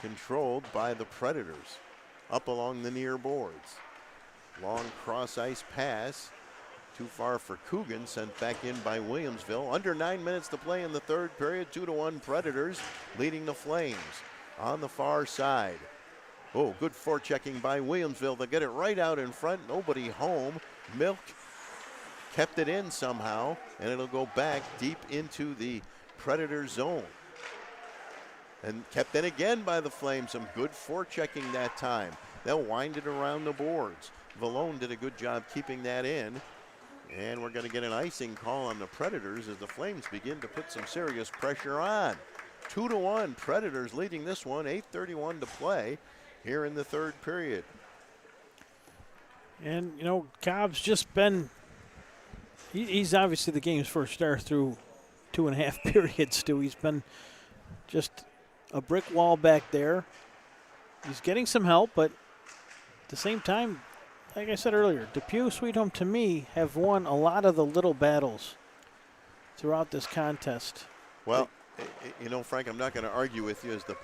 Controlled by the Predators. Up along the near boards. Long cross ice pass. Too far for Coogan. Sent back in by Williamsville. Under 9 minutes to play in the third period. 2-1 Predators leading the Flames on the far side. Oh, good forechecking by Williamsville. They'll get it right out in front. Nobody home. Milk kept it in somehow, and it'll go back deep into the Predator zone. And kept in again by the Flames. Some good forechecking that time. They'll wind it around the boards. Vallone did a good job keeping that in. And we're going to get an icing call on the Predators as the Flames begin to put some serious pressure on. 2-1 Predators leading this one. 8:31 to play here in the third period. And, you know, Cobb's just been, he's obviously the game's first star through 2.5 periods, Stu. He's been just a brick wall back there. He's getting some help, but at the same time, like I said earlier, Depew, Sweet Home, to me, have won a lot of the little battles throughout this contest. Well, you know, Frank, I'm not going to argue with you as the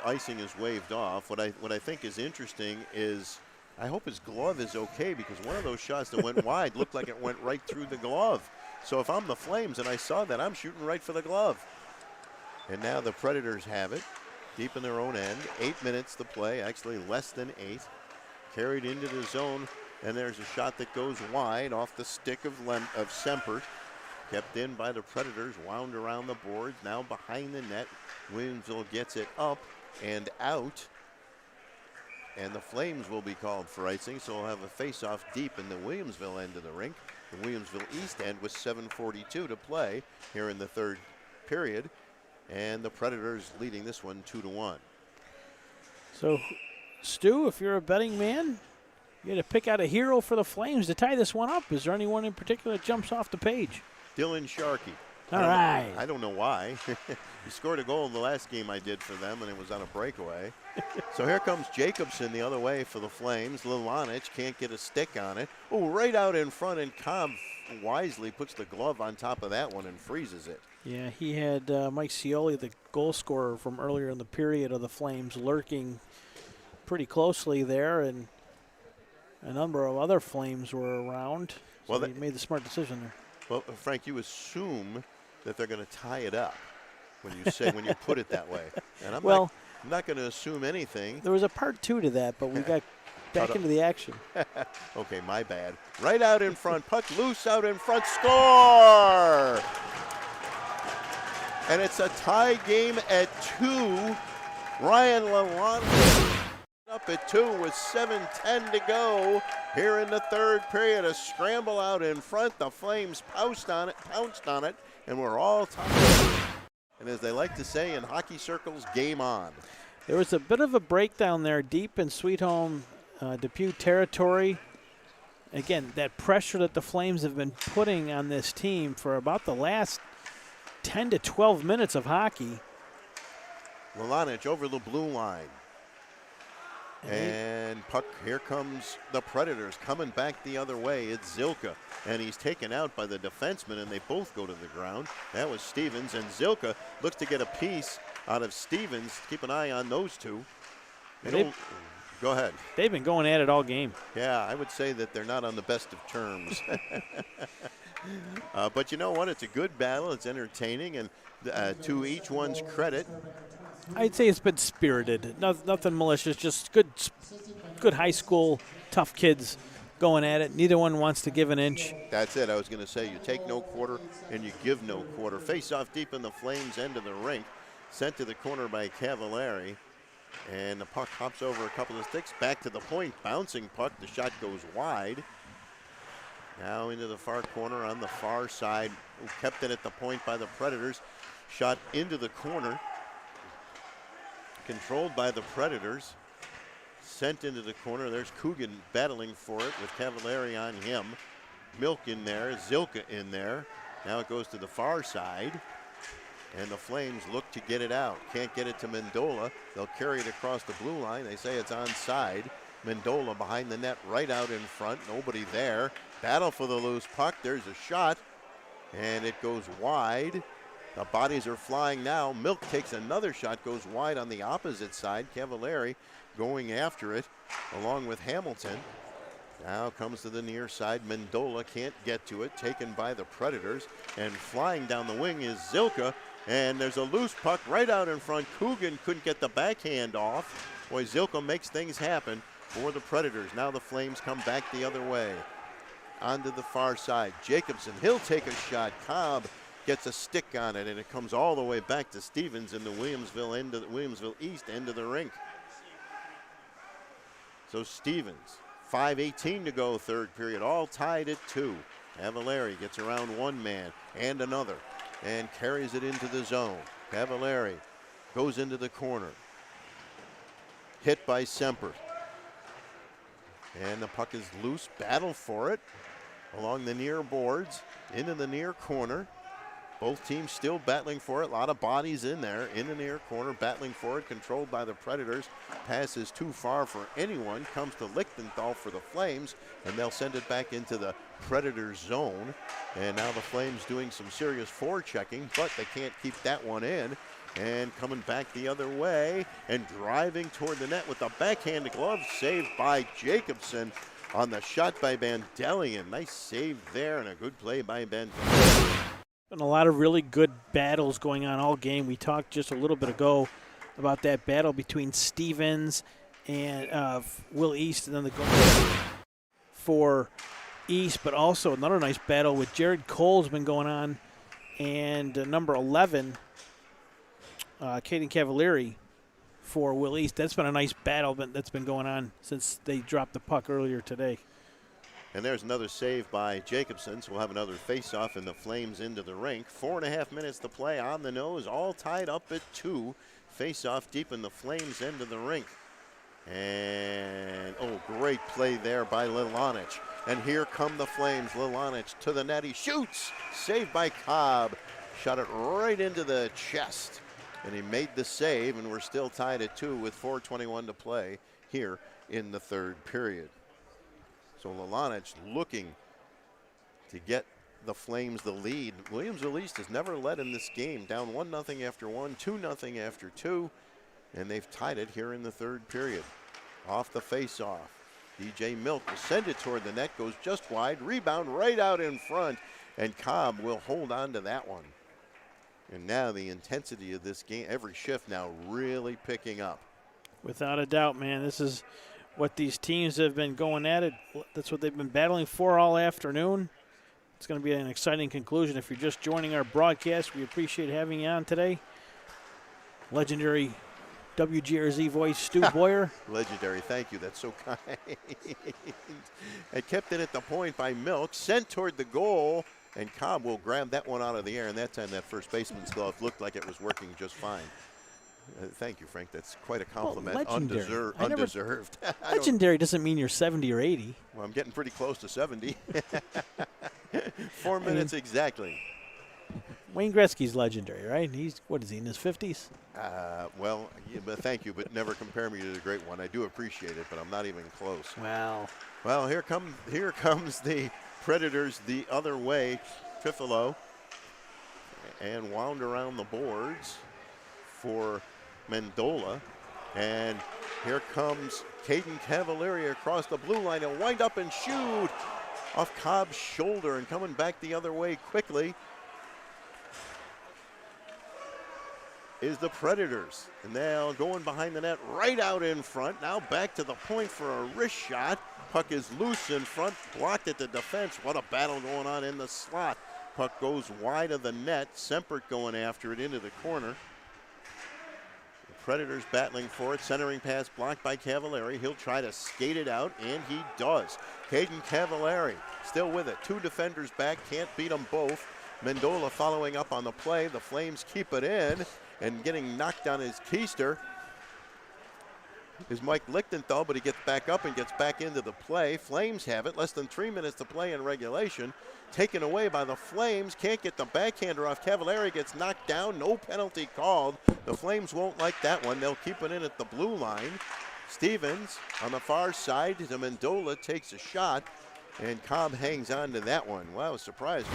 icing is waved off. What I think is interesting is I hope his glove is okay, because one of those shots that went wide looked like it went right through the glove. So if I'm the Flames and I saw that, I'm shooting right for the glove. And now the Predators have it deep in their own end. 8 minutes to play, actually less than 8. Carried into the zone, and there's a shot that goes wide off the stick of Sempert. Kept in by the Predators, wound around the boards, now behind the net. Williamsville gets it up and out. And the Flames will be called for icing, so we'll have a face-off deep in the Williamsville end of the rink. The Williamsville East end with 7:42 to play here in the third period. And the Predators leading this one 2-1. So, Stu, if you're a betting man, you got to pick out a hero for the Flames to tie this one up. Is there anyone in particular that jumps off the page? Dylan Sharkey. All right. I don't know why. He scored a goal in the last game I did for them, and it was on a breakaway. So here comes Jacobson the other way for the Flames. Lilanich can't get a stick on it. Oh, right out in front, and Cobb wisely puts the glove on top of that one and freezes it. Yeah, he had Mike Scioli, the goal scorer from earlier in the period of the Flames, lurking pretty closely there, and a number of other Flames were around. So he made the smart decision there. Well, Frank, you assume that they're going to tie it up when you say when you put it that way, and I'm not going to assume anything. There was a part 2 to that, but we got back into the action. Okay, my bad. Right out in front, puck loose out in front, score! And it's a tie game at 2. Ryan Lalonde up at 2 with 7:10 to go here in the third period. A scramble out in front. The Flames pounced on it, and we're all tied. And as they like to say in hockey circles, game on. There was a bit of a breakdown there deep in Sweet Home Depew territory. Again, that pressure that the Flames have been putting on this team for about the last 10 to 12 minutes of hockey. Lilanich over the blue line. And puck, here comes the Predators coming back the other way. It's Zilka, and he's taken out by the defenseman, and they both go to the ground. That was Stevens, and Zilka looks to get a piece out of Stevens. Keep an eye on those two. Go ahead. They've been going at it all game. Yeah, I would say that they're not on the best of terms. But you know what? It's a good battle. It's entertaining, and to each one's credit, I'd say it's been spirited. Nothing malicious, just good high school, tough kids going at it. Neither one wants to give an inch. That's it. I was going to say you take no quarter and you give no quarter. Face off deep in the Flames end of the rink. Sent to the corner by Cavallari. And the puck hops over a couple of sticks. Back to the point. Bouncing puck. The shot goes wide. Now into the far corner on the far side. Kept it at the point by the Predators. Shot into the corner. Controlled by the Predators. Sent into the corner. There's Coogan battling for it with Cavallari on him. Milk in there. Zilka in there. Now it goes to the far side. And the Flames look to get it out. Can't get it to Mendola. They'll carry it across the blue line. They say it's onside. Mendola behind the net right out in front. Nobody there. Battle for the loose puck. There's a shot. And it goes wide. The bodies are flying now. Milk takes another shot, goes wide on the opposite side. Cavallari going after it along with Hamilton. Now comes to the near side. Mendola can't get to it. Taken by the Predators. And flying down the wing is Zilka. And there's a loose puck right out in front. Coogan couldn't get the backhand off. Boy, Zilka makes things happen for the Predators. Now the Flames come back the other way. Onto the far side. Jacobson, he'll take a shot. Cobb gets a stick on it, and it comes all the way back to Stevens in the Williamsville East end of the rink. So Stevens, 5:18 to go, third period, all tied at 2. Cavallari gets around one man and another and carries it into the zone. Cavallari goes into the corner. Hit by Semper. And the puck is loose. Battle for it along the near boards, into the near corner. Both teams still battling for it. A lot of bodies in there, in the near corner, battling for it, controlled by the Predators. Pass is too far for anyone. Comes to Lichtenthal for the Flames, and they'll send it back into the Predators zone. And now the Flames doing some serious forechecking, but they can't keep that one in. And coming back the other way and driving toward the net with the backhand glove saved by Jacobson on the shot by Bandelian. Nice save there and a good play by Bandelian. Been a lot of really good battles going on all game. We talked just a little bit ago about that battle between Stevens and Will East, and then the goal for East, but also another nice battle with Jared Cole's been going on, and number 11, Caden Cavallari for Will East. That's been a nice battle that's been going on since they dropped the puck earlier today. And there's another save by Jacobson, so we'll have another face-off in the Flames into the rink. 4.5 minutes to play on the nose, all tied up at 2. Face-off deep in the Flames end of the rink. And, oh, great play there by Lilonich. And here come the Flames. Lilonich to the net. He shoots. Saved by Cobb. Shot it right into the chest. And he made the save, and we're still tied at 2 with 4:21 to play here in the third period. So Lilonich looking to get the Flames the lead. Williamsville East has never led in this game. Down 1-0 after 1, 2-0 after 2, and they've tied it here in the third period. Off the face-off, DJ Milk will send it toward the net, goes just wide, rebound right out in front, and Cobb will hold on to that one. And now the intensity of this game, every shift now really picking up. Without a doubt, man, this is what these teams have been going at it. That's what they've been battling for all afternoon. It's going to be an exciting conclusion. If you're just joining our broadcast, we appreciate having you on today. Legendary WGRZ voice Stu Boyer. Legendary, thank you, that's so kind. And kept it at the point by Milk, sent toward the goal, and Cobb will grab that one out of the air, and that time that first baseman's glove looked like it was working just fine. Thank you, Frank. That's quite a compliment. Well, Undeserved. Legendary doesn't mean you're 70 or 80. Well, I'm getting pretty close to 70. 4 minutes exactly. Wayne Gretzky's legendary, right? He's, what is he, in his 50s? Well, yeah, but thank you, but never compare me to the great one. I do appreciate it, but I'm not even close. Well, here comes the Predators the other way. Trifilo, and wound around the boards for Mendola, and here comes Caden Cavalieri across the blue line. He'll wind up and shoot off Cobb's shoulder, and coming back the other way quickly is the Predators. And now going behind the net, right out in front. Now back to the point for a wrist shot. Puck is loose in front, blocked at the defense. What a battle going on in the slot. Puck goes wide of the net. Sempert going after it into the corner. Predators battling for it. Centering pass blocked by Cavalieri. He'll try to skate it out, and he does. Caden Cavalieri still with it. 2 defenders back. Can't beat them both. Mendola following up on the play. The Flames keep it in, and getting knocked on his keister is Mike Lichtenthal, but he gets back up and gets back into the play. Flames have it. Less than 3 minutes to play in regulation. Taken away by the Flames. Can't get the backhander off. Cavalieri gets knocked down. No penalty called. The Flames won't like that one. They'll keep it in at the blue line. Stevens on the far side to Mendola, takes a shot, and Cobb hangs on to that one. Wow, surprise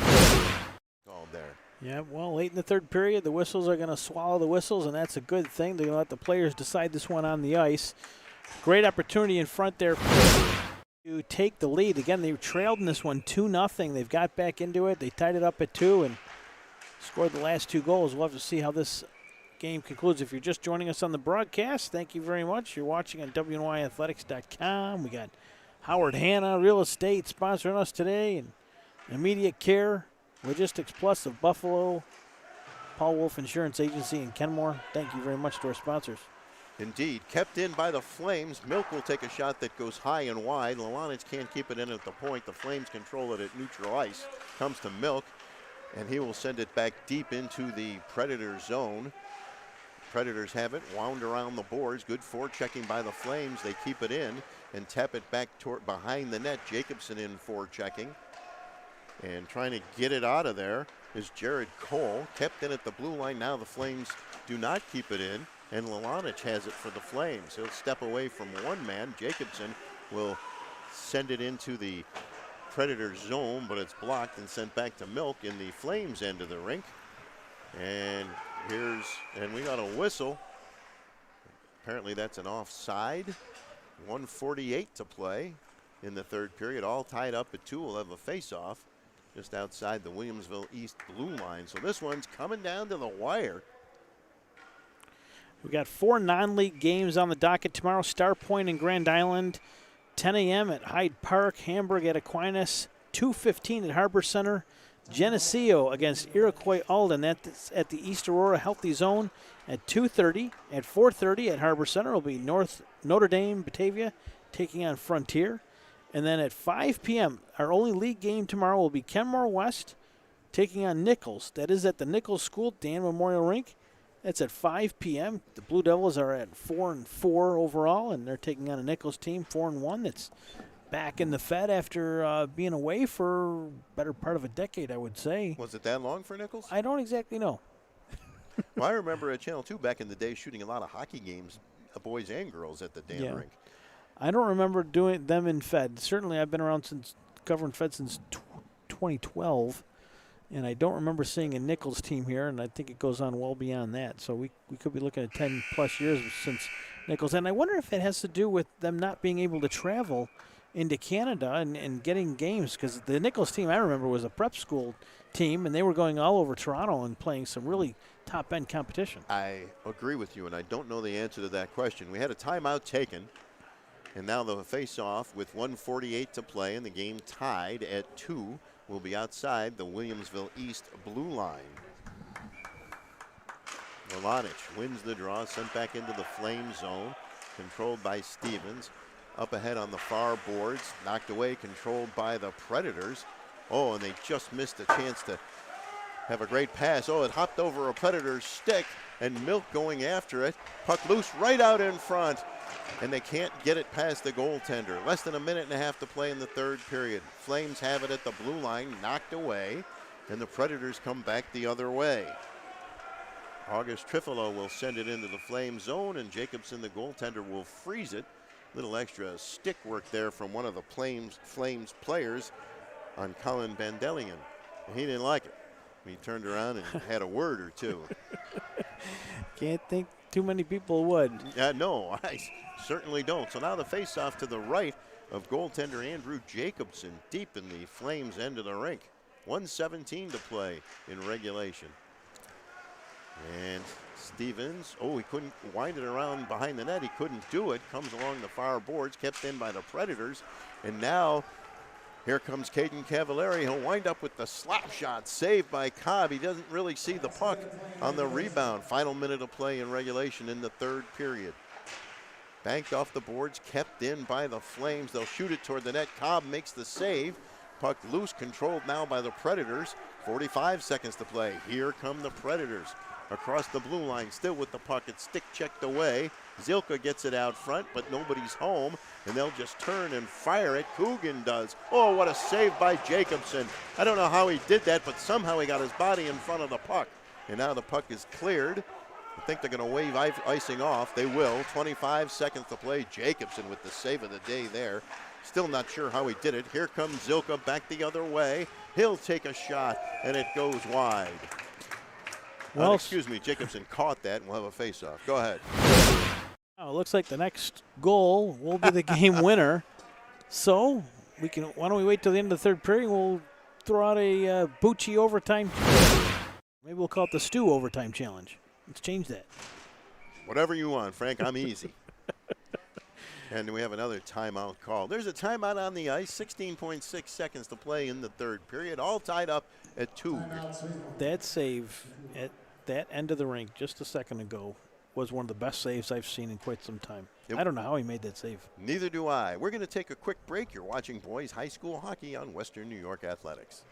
called there. Yeah, well, late in the third period, the whistles are going to swallow the whistles, and that's a good thing. They're going to let the players decide this one on the ice. Great opportunity in front there to take the lead. Again, they trailed in this one 2-0. They've got back into it. They tied it up at 2 and scored the last 2 goals. We'll have to see how this game concludes. If you're just joining us on the broadcast, thank you very much. You're watching on WNYathletics.com. We got Howard Hanna Real Estate sponsoring us today, and Immediate Care, Logistics Plus of Buffalo, Paul Wolf Insurance Agency in Kenmore. Thank you very much to our sponsors. Indeed. Kept in by the Flames. Milk will take a shot that goes high and wide. Lilonich can't keep it in at the point. The Flames control it at neutral ice. Comes to Milk, and he will send it back deep into the Predator zone. Predators have it, wound around the boards. Good forechecking by the Flames. They keep it in and tap it back toward behind the net. Jacobson in forechecking. And trying to get it out of there is Jared Cole. Kept in at the blue line. Now the Flames do not keep it in, and Lilonich has it for the Flames. He'll step away from one man. Jacobson will send it into the Predator zone, but it's blocked and sent back to Milk in the Flames end of the rink. And we got a whistle. Apparently that's an offside. 1:48 to play in the third period. All tied up at 2. We'll have a face-off just outside the Williamsville East blue line. So this one's coming down to the wire. We got 4 non-league games on the docket tomorrow. Star Point and Grand Island, 10 a.m. at Hyde Park. Hamburg at Aquinas, 2:15 at Harbor Center. Geneseo against Iroquois Alden. That's at the East Aurora Healthy Zone at 2:30. At 4:30 at Harbor Center will be Notre Dame Batavia taking on Frontier. And then at 5 p.m., our only league game tomorrow will be Kenmore West taking on Nichols. That is at the Nichols School, Dan Memorial Rink. That's at 5 p.m. The Blue Devils are at 4-4 overall, and they're taking on a Nichols team, 4-1. That's back in the Fed after being away for better part of a decade, I would say. Was it that long for Nichols? I don't exactly know. Well, I remember at Channel 2 back in the day shooting a lot of hockey games, boys and girls, at the damn rink. I don't remember doing them in Fed. Certainly, I've been around covering Fed since 2012, and I don't remember seeing a Nichols team here, and I think it goes on well beyond that. So we could be looking at 10-plus years since Nichols. And I wonder if it has to do with them not being able to travel into Canada and getting games, because the Nichols team I remember was a prep school team, and they were going all over Toronto and playing some really top-end competition. I agree with you, and I don't know the answer to that question. We had a timeout taken, and now the face-off with 1:48 to play, and the game tied at 2 will be outside the Williamsville East blue line. Milanich wins the draw, sent back into the flame zone, controlled by Stevens. Up ahead on the far boards, knocked away, controlled by the Predators. Oh, and they just missed a chance to have a great pass. Oh, it hopped over a Predator's stick, and Milk going after it. Puck loose right out in front, and they can't get it past the goaltender. Less than a minute and a half to play in the third period. Flames have it at the blue line, knocked away, and the Predators come back the other way. August Trifolo will send it into the flame zone, and Jacobson, the goaltender, will freeze it. Little extra stick work there from one of the Flames players on Colin Bandelian. And he didn't like it. He turned around and had a word or two. Can't think too many people would. No, I certainly don't. So now the face-off to the right of goaltender Andrew Jacobson, deep in the Flames end of the rink. 1:17 to play in regulation. And Stevens, he couldn't wind it around behind the net. He couldn't do it. Comes along the far boards, kept in by the Predators. And now here comes Caden Cavallari. He'll wind up with the slap shot, saved by Cobb. He doesn't really see the puck on the rebound. Final minute of play in regulation in the third period. Banked off the boards, kept in by the Flames. They'll shoot it toward the net. Cobb makes the save. Puck loose, controlled now by the Predators. 45 seconds to play. Here come the Predators. Across the blue line, still with the puck. It's stick checked away. Zilka gets it out front, but nobody's home, and they'll just turn and fire it. Coogan does. Oh, what a save by Jacobson. I don't know how he did that, but somehow he got his body in front of the puck. And now the puck is cleared. I think they're going to wave icing off. They will. 25 seconds to play. Jacobson with the save of the day there. Still not sure how he did it. Here comes Zilka back the other way. He'll take a shot, and it goes wide. Well, Jacobson caught that, and we'll have a face-off. Go ahead. It looks like the next goal will be the game winner. So why don't we wait till the end of the third period? We'll throw out a Bucci overtime. Maybe we'll call it the Stu overtime challenge. Let's change that. Whatever you want, Frank. I'm easy. And we have another timeout call. There's a timeout on the ice. 16.6 seconds to play in the third period. All tied up at 2. That save at that end of the rink just a second ago was one of the best saves I've seen in quite some time. I don't know how he made that save. Neither do I. We're going to take a quick break. You're watching boys high school hockey on Western New York Athletics.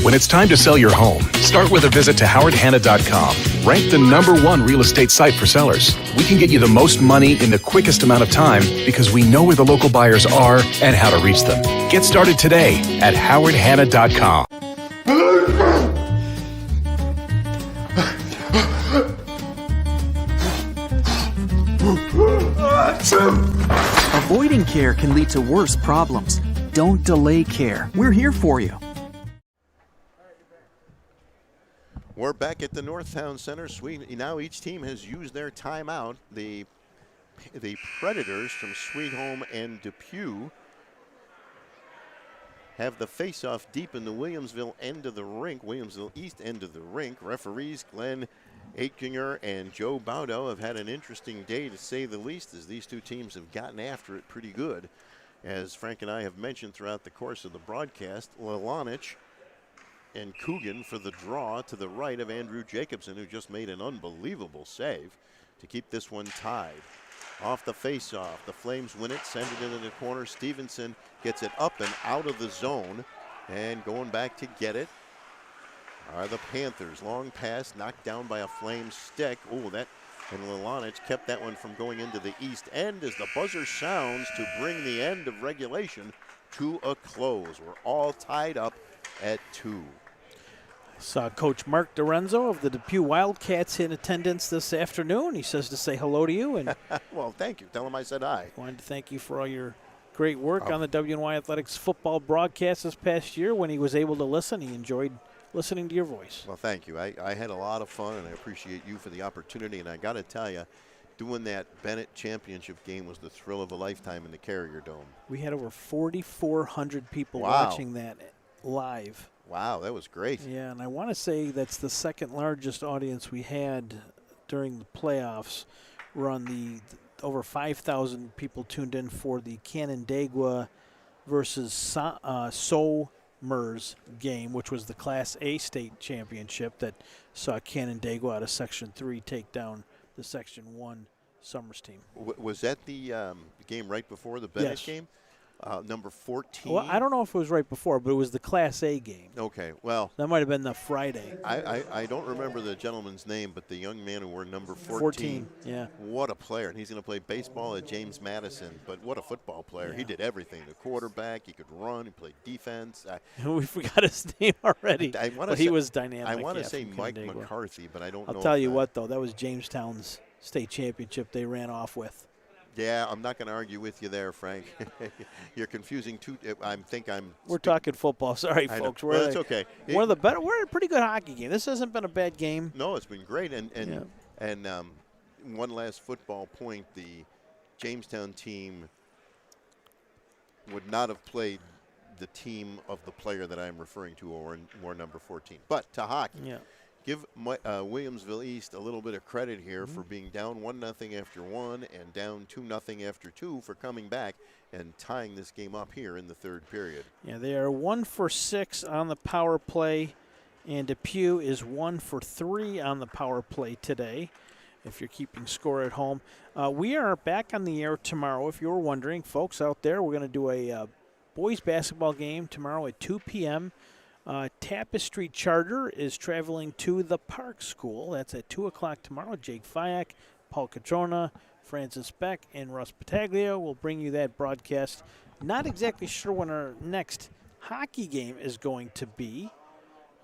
When it's time to sell your home, start with a visit to howardhanna.com. Ranked the #1 real estate site for sellers. We can get you the most money in the quickest amount of time because we know where the local buyers are and how to reach them. Get started today at howardhanna.com. Avoiding care can lead to worse problems. Don't delay care. We're here for you. We're back at the Northtown Center. Now each team has used their timeout. The Predators from Sweet Home and Depew have the face-off deep in the Williamsville end of the rink, Williamsville East end of the rink. Referees Glenn Aitkinger and Joe Baudo have had an interesting day, to say the least, as these two teams have gotten after it pretty good. As Frank and I have mentioned throughout the course of the broadcast, Milanich And Coogan for the draw to the right of Andrew Jacobson, who just made an unbelievable save to keep this one tied. Off the face-off, the Flames win it, send it into the corner. Stevenson gets it up and out of the zone, and going back to get it are the Panthers. Long pass knocked down by a Flames stick. Oh, that, and Lilanich kept that one from going into the east end as the buzzer sounds to bring the end of regulation to a close. We're all tied up at 2. Saw Coach Mark Dorenzo of the Depew Wildcats in attendance this afternoon. He says to say hello to you. And well, thank you. Tell him I said hi. Wanted to thank you for all your great work on the WNY Athletics football broadcast this past year. When he was able to listen, he enjoyed listening to your voice. Well, thank you. I had a lot of fun, and I appreciate you for the opportunity. And I got to tell you, doing that Bennett championship game was the thrill of a lifetime in the Carrier Dome. We had over 4,400 people Wow. watching that live. Wow, that was great. Yeah, and I want to say that's the second largest audience we had during the playoffs. We're on the over 5,000 people tuned in for the Canandaigua versus Somers game, which was the Class A state championship that saw Canandaigua out of Section 3 take down the Section 1 Somers team. Was that the game right before the Bennett Yes. game? Number 14? Well, I don't know if it was right before, but it was the Class A game. Okay, well. That might have been the Friday. I don't remember the gentleman's name, but the young man who wore number 14. 14, yeah. What a player. And he's going to play baseball at James Madison, but what a football player. Yeah. He did everything. The quarterback, he could run, he played defense. We forgot his name already, but he was dynamic. I want to yeah, say from Mike Canandaigua. McCarthy, but I don't know. I'll tell you what, though, that was Jamestown's state championship they ran off with. Yeah, I'm not going to argue with you there, Frank. You're confusing two. We're talking football. Sorry, I know. folks. Well, that's okay. One of the better. We're a pretty good hockey game. This hasn't been a bad game. No, it's been great. And one last football point: the Jamestown team would not have played the team of the player that I'm referring to, or number 14. But to hockey. Yeah. Give Williamsville East a little bit of credit here for being down 1-0 after 1 and down 2-0 after 2 for coming back and tying this game up here in the third period. Yeah, they are 1 for 6 on the power play, and Depew is 1 for 3 on the power play today, if you're keeping score at home. We are back on the air tomorrow, if you were wondering. Folks out there, we're going to do a boys basketball game tomorrow at 2 p.m., Tapestry Charter is traveling to the Park School. That's at 2 o'clock tomorrow. Jake Fyack, Paul Catrona, Francis Beck, and Russ Pataglio will bring you that broadcast. Not exactly sure when our next hockey game is going to be,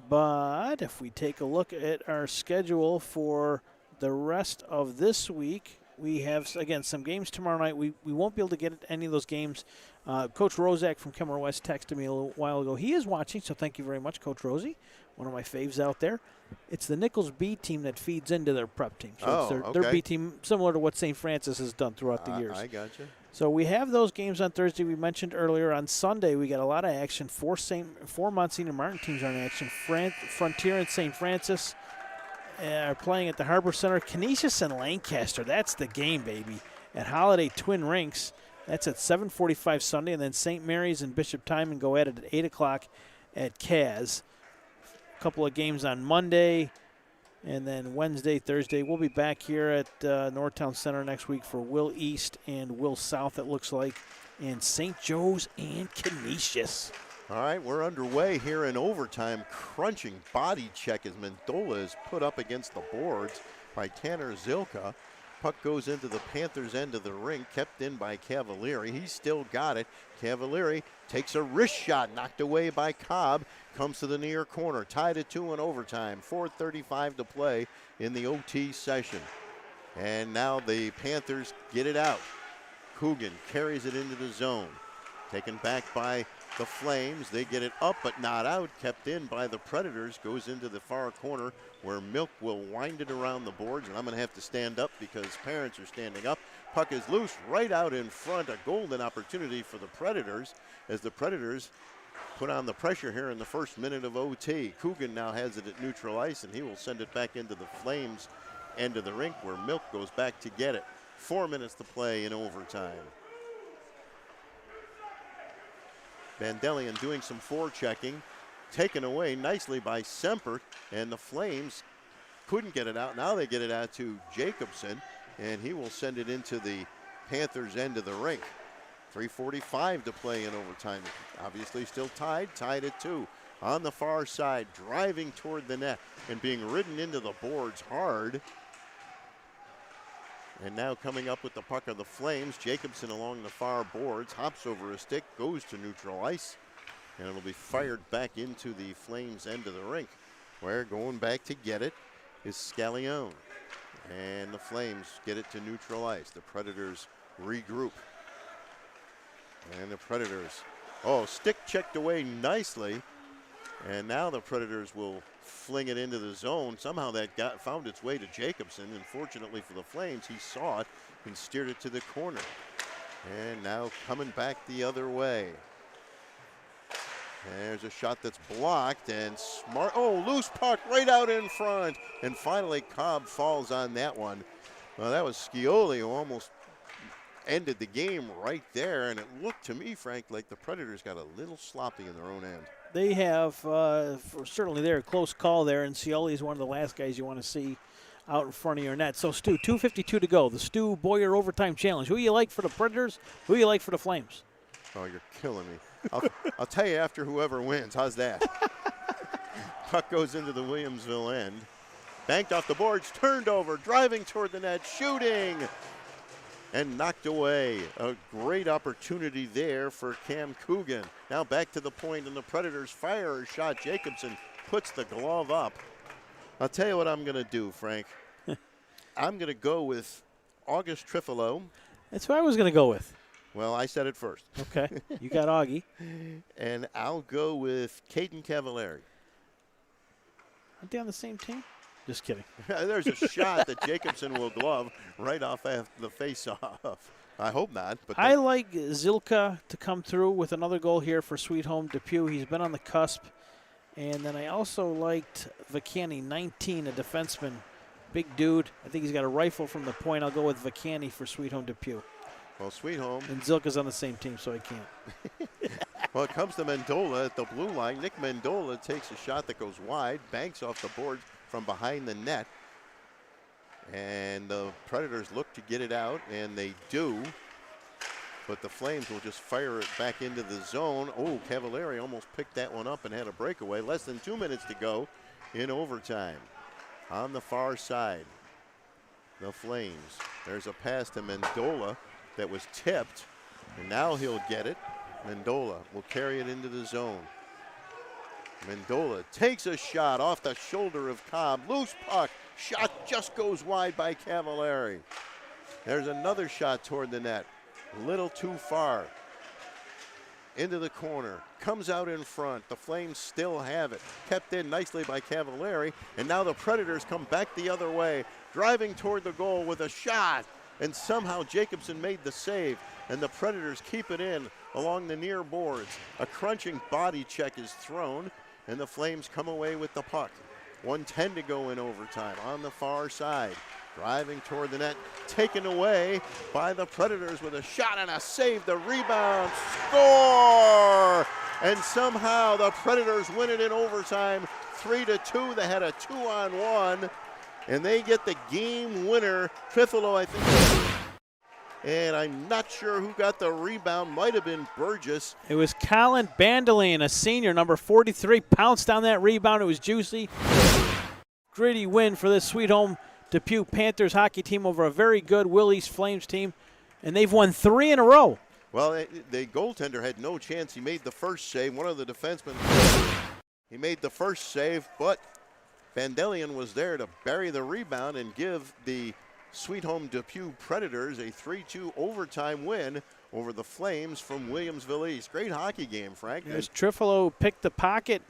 but if we take a look at our schedule for the rest of this week, we have, again, some games tomorrow night. We won't be able to get any of those games. Coach Rozak from Kemmer West texted me a little while ago. He is watching, so thank you very much, Coach Rosie, one of my faves out there. It's the Nichols B team that feeds into their prep team. So it's their B team, similar to what St. Francis has done throughout the years. I gotcha. So we have those games on Thursday. We mentioned earlier on Sunday we got a lot of action. Four Monsignor Martin teams are in action. Frontier and St. Francis are playing at the Harbor Center. Canisius and Lancaster, that's the game, baby, at Holiday Twin Rinks. That's at 7:45 Sunday, and then St. Mary's and Bishop Timon go at it at 8 o'clock at Kaz. A couple of games on Monday, and then Wednesday, Thursday. We'll be back here at Northtown Center next week for Will East and Will South, it looks like, and St. Joe's and Canisius. All right, we're underway here in overtime. Crunching body check as Mendola is put up against the boards by Tanner Zilka. Puck goes into the Panthers' end of the ring, kept in by Cavalieri. He's still got it. Cavalieri takes a wrist shot, knocked away by Cobb. Comes to the near corner, tied at 2 in overtime. 4:35 to play in the OT session. And now the Panthers get it out. Coogan carries it into the zone. Taken back by the Flames. They get it up but not out. Kept in by the Predators. Goes into the far corner where Milk will wind it around the boards. And I'm going to have to stand up because parents are standing up. Puck is loose right out in front. A golden opportunity for the Predators as the Predators put on the pressure here in the first minute of OT. Coogan now has it at neutral ice, and he will send it back into the Flames' end of the rink where Milk goes back to get it. 4 minutes to play in overtime. Vandelian doing some forechecking. taken away nicely by Sempert, and the Flames couldn't get it out. Now they get it out to Jacobson, and he will send it into the Panthers' end of the rink. 3:45 to play in overtime. Obviously still tied at 2. On the far side, driving toward the net and being ridden into the boards hard. And now coming up with the puck of the Flames, Jacobson along the far boards, hops over a stick, goes to neutral ice, and it'll be fired back into the Flames' end of the rink, where going back to get it is Scallione. And the Flames get it to neutral ice. The Predators regroup. And the Predators, stick checked away nicely. And now the Predators will fling it into the zone. Somehow that found its way to Jacobson. And fortunately for the Flames, he saw it and steered it to the corner. And now coming back the other way. There's a shot that's blocked and smart. Loose puck right out in front. And finally Cobb falls on that one. Well, that was Scioli who almost ended the game right there. And it looked to me, Frank, like the Predators got a little sloppy in their own end. They have, certainly they're a close call there, and Scioli is one of the last guys you want to see out in front of your net. So, Stu, 2:52 to go. The Stu Boyer Overtime Challenge. Who you like for the Predators? Who you like for the Flames? Oh, you're killing me. I'll tell you after whoever wins. How's that? Puck goes into the Williamsville end. Banked off the boards, turned over, driving toward the net, shooting, and knocked away. A great opportunity there for Cam Coogan. Now back to the point, and the Predators fire a shot. Jacobson puts the glove up. I'll tell you what I'm going to do, Frank. I'm going to go with August Trifolo. That's what I was going to go with. Well, I said it first. Okay, you got Augie. And I'll go with Caden Cavallari. Aren't they on the same team? Just kidding. There's a shot that Jacobson will glove right off the face-off. I hope not. But I like Zilka to come through with another goal here for Sweet Home Depew. He's been on the cusp. And then I also liked Vacani, 19, a defenseman. Big dude. I think he's got a rifle from the point. I'll go with Vacani for Sweet Home Depew. Well, Sweet Home. And Zilka's on the same team, so I can't. Well, it comes to Mendola at the blue line. Nick Mendola takes a shot that goes wide, banks off the boards from behind the net. And the Predators look to get it out, and they do. But the Flames will just fire it back into the zone. Oh, Cavallari almost picked that one up and had a breakaway. Less than 2 minutes to go in overtime. On the far side, the Flames. There's a pass to Mendola that was tipped, and now he'll get it. Mendola will carry it into the zone. Mendola takes a shot off the shoulder of Cobb. Loose puck. Shot just goes wide by Cavallari. There's another shot toward the net. A little too far. Into the corner. Comes out in front. The Flames still have it. Kept in nicely by Cavallari. And now the Predators come back the other way. Driving toward the goal with a shot. And somehow Jacobson made the save. And the Predators keep it in along the near boards. A crunching body check is thrown. And the Flames come away with the puck. 1:10 to go in overtime on the far side. Driving toward the net, taken away by the Predators with a shot and a save. The rebound, score! And somehow the Predators win it in overtime, 3-2. They had a 2-on-1, and they get the game winner. Trifolo, I think. And I'm not sure who got the rebound. Might have been Burgess. It was Colin Bandoline, a senior, number 43, pounced on that rebound. It was juicy. Gritty win for this Sweet Home Depew Panthers hockey team over a very good Will East Flames team, and they've won 3 in a row. Well, the goaltender had no chance. He made the first save. One of the defensemen, he made the first save, but Bandelian was there to bury the rebound and give the Sweet Home Depew Predators a 3-2 overtime win over the Flames from Williamsville East. Great hockey game, Frank. As Trifolo picked the pocket.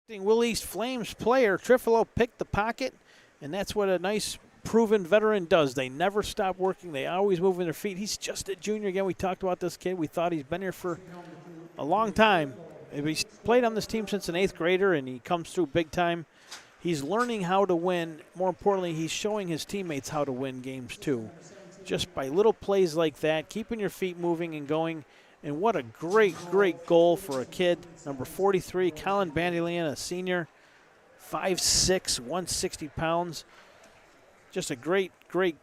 Will East Flames player, Trifolo picked the pocket, and that's what a nice proven veteran does. They never stop working. They always move in their feet. He's just a junior again. We talked about this kid. We thought he's been here for a long time. He's played on this team since an 8th grader, and he comes through big time. He's learning how to win. More importantly, he's showing his teammates how to win games too. Just by little plays like that, keeping your feet moving and going. And what a great, great goal for a kid. Number 43, Colin Bandelian, a senior, 5'6", 160 pounds. Just a great, great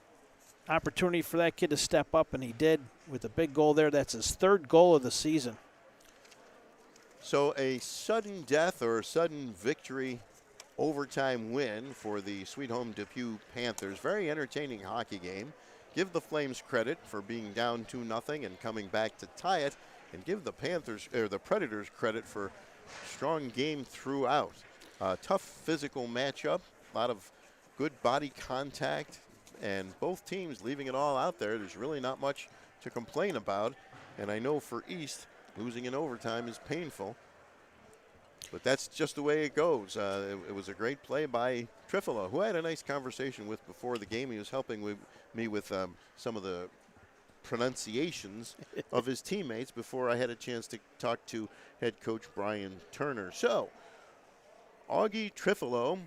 opportunity for that kid to step up, and he did with a big goal there. That's his third goal of the season. So a sudden death or a sudden victory overtime win for the Sweet Home Depew Panthers. Very entertaining hockey game. Give the Flames credit for being down 2-0 and coming back to tie it, and give the Predators credit for strong game throughout. Tough physical matchup, a lot of good body contact, and both teams leaving it all out there. There's really not much to complain about, and I know for East, losing in overtime is painful, but that's just the way it goes. It was a great play by Trifolo, who I had a nice conversation with before the game. He was helping me with some of the pronunciations of his teammates before I had a chance to talk to head coach Brian Turner. So, Augie Trifolo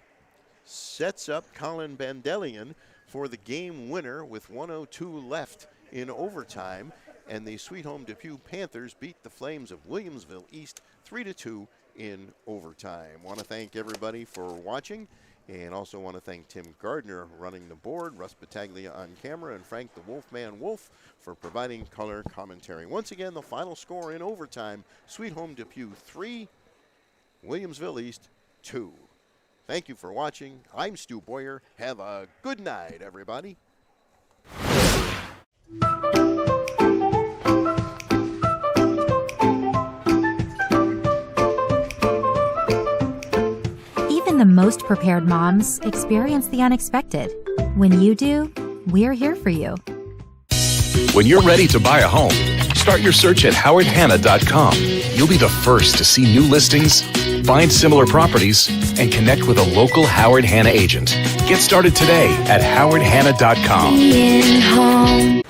sets up Colin Bandelian for the game winner with 1:02 left in overtime, and the Sweet Home Depew Panthers beat the Flames of Williamsville East 3-2 in overtime. Want to thank everybody for watching, and also want to thank Tim Gardner running the board, Russ Battaglia on camera, and Frank the Wolfman Wolf for providing color commentary. Once again, the final score in overtime, Sweet Home Depew 3, Williamsville East 2. Thank you for watching. I'm Stu Boyer. Have a good night, everybody. Even the most prepared moms experience the unexpected. When you do, we're here for you. When you're ready to buy a home, start your search at howardhanna.com. You'll be the first to see new listings, find similar properties, and connect with a local Howard Hanna agent. Get started today at howardhanna.com.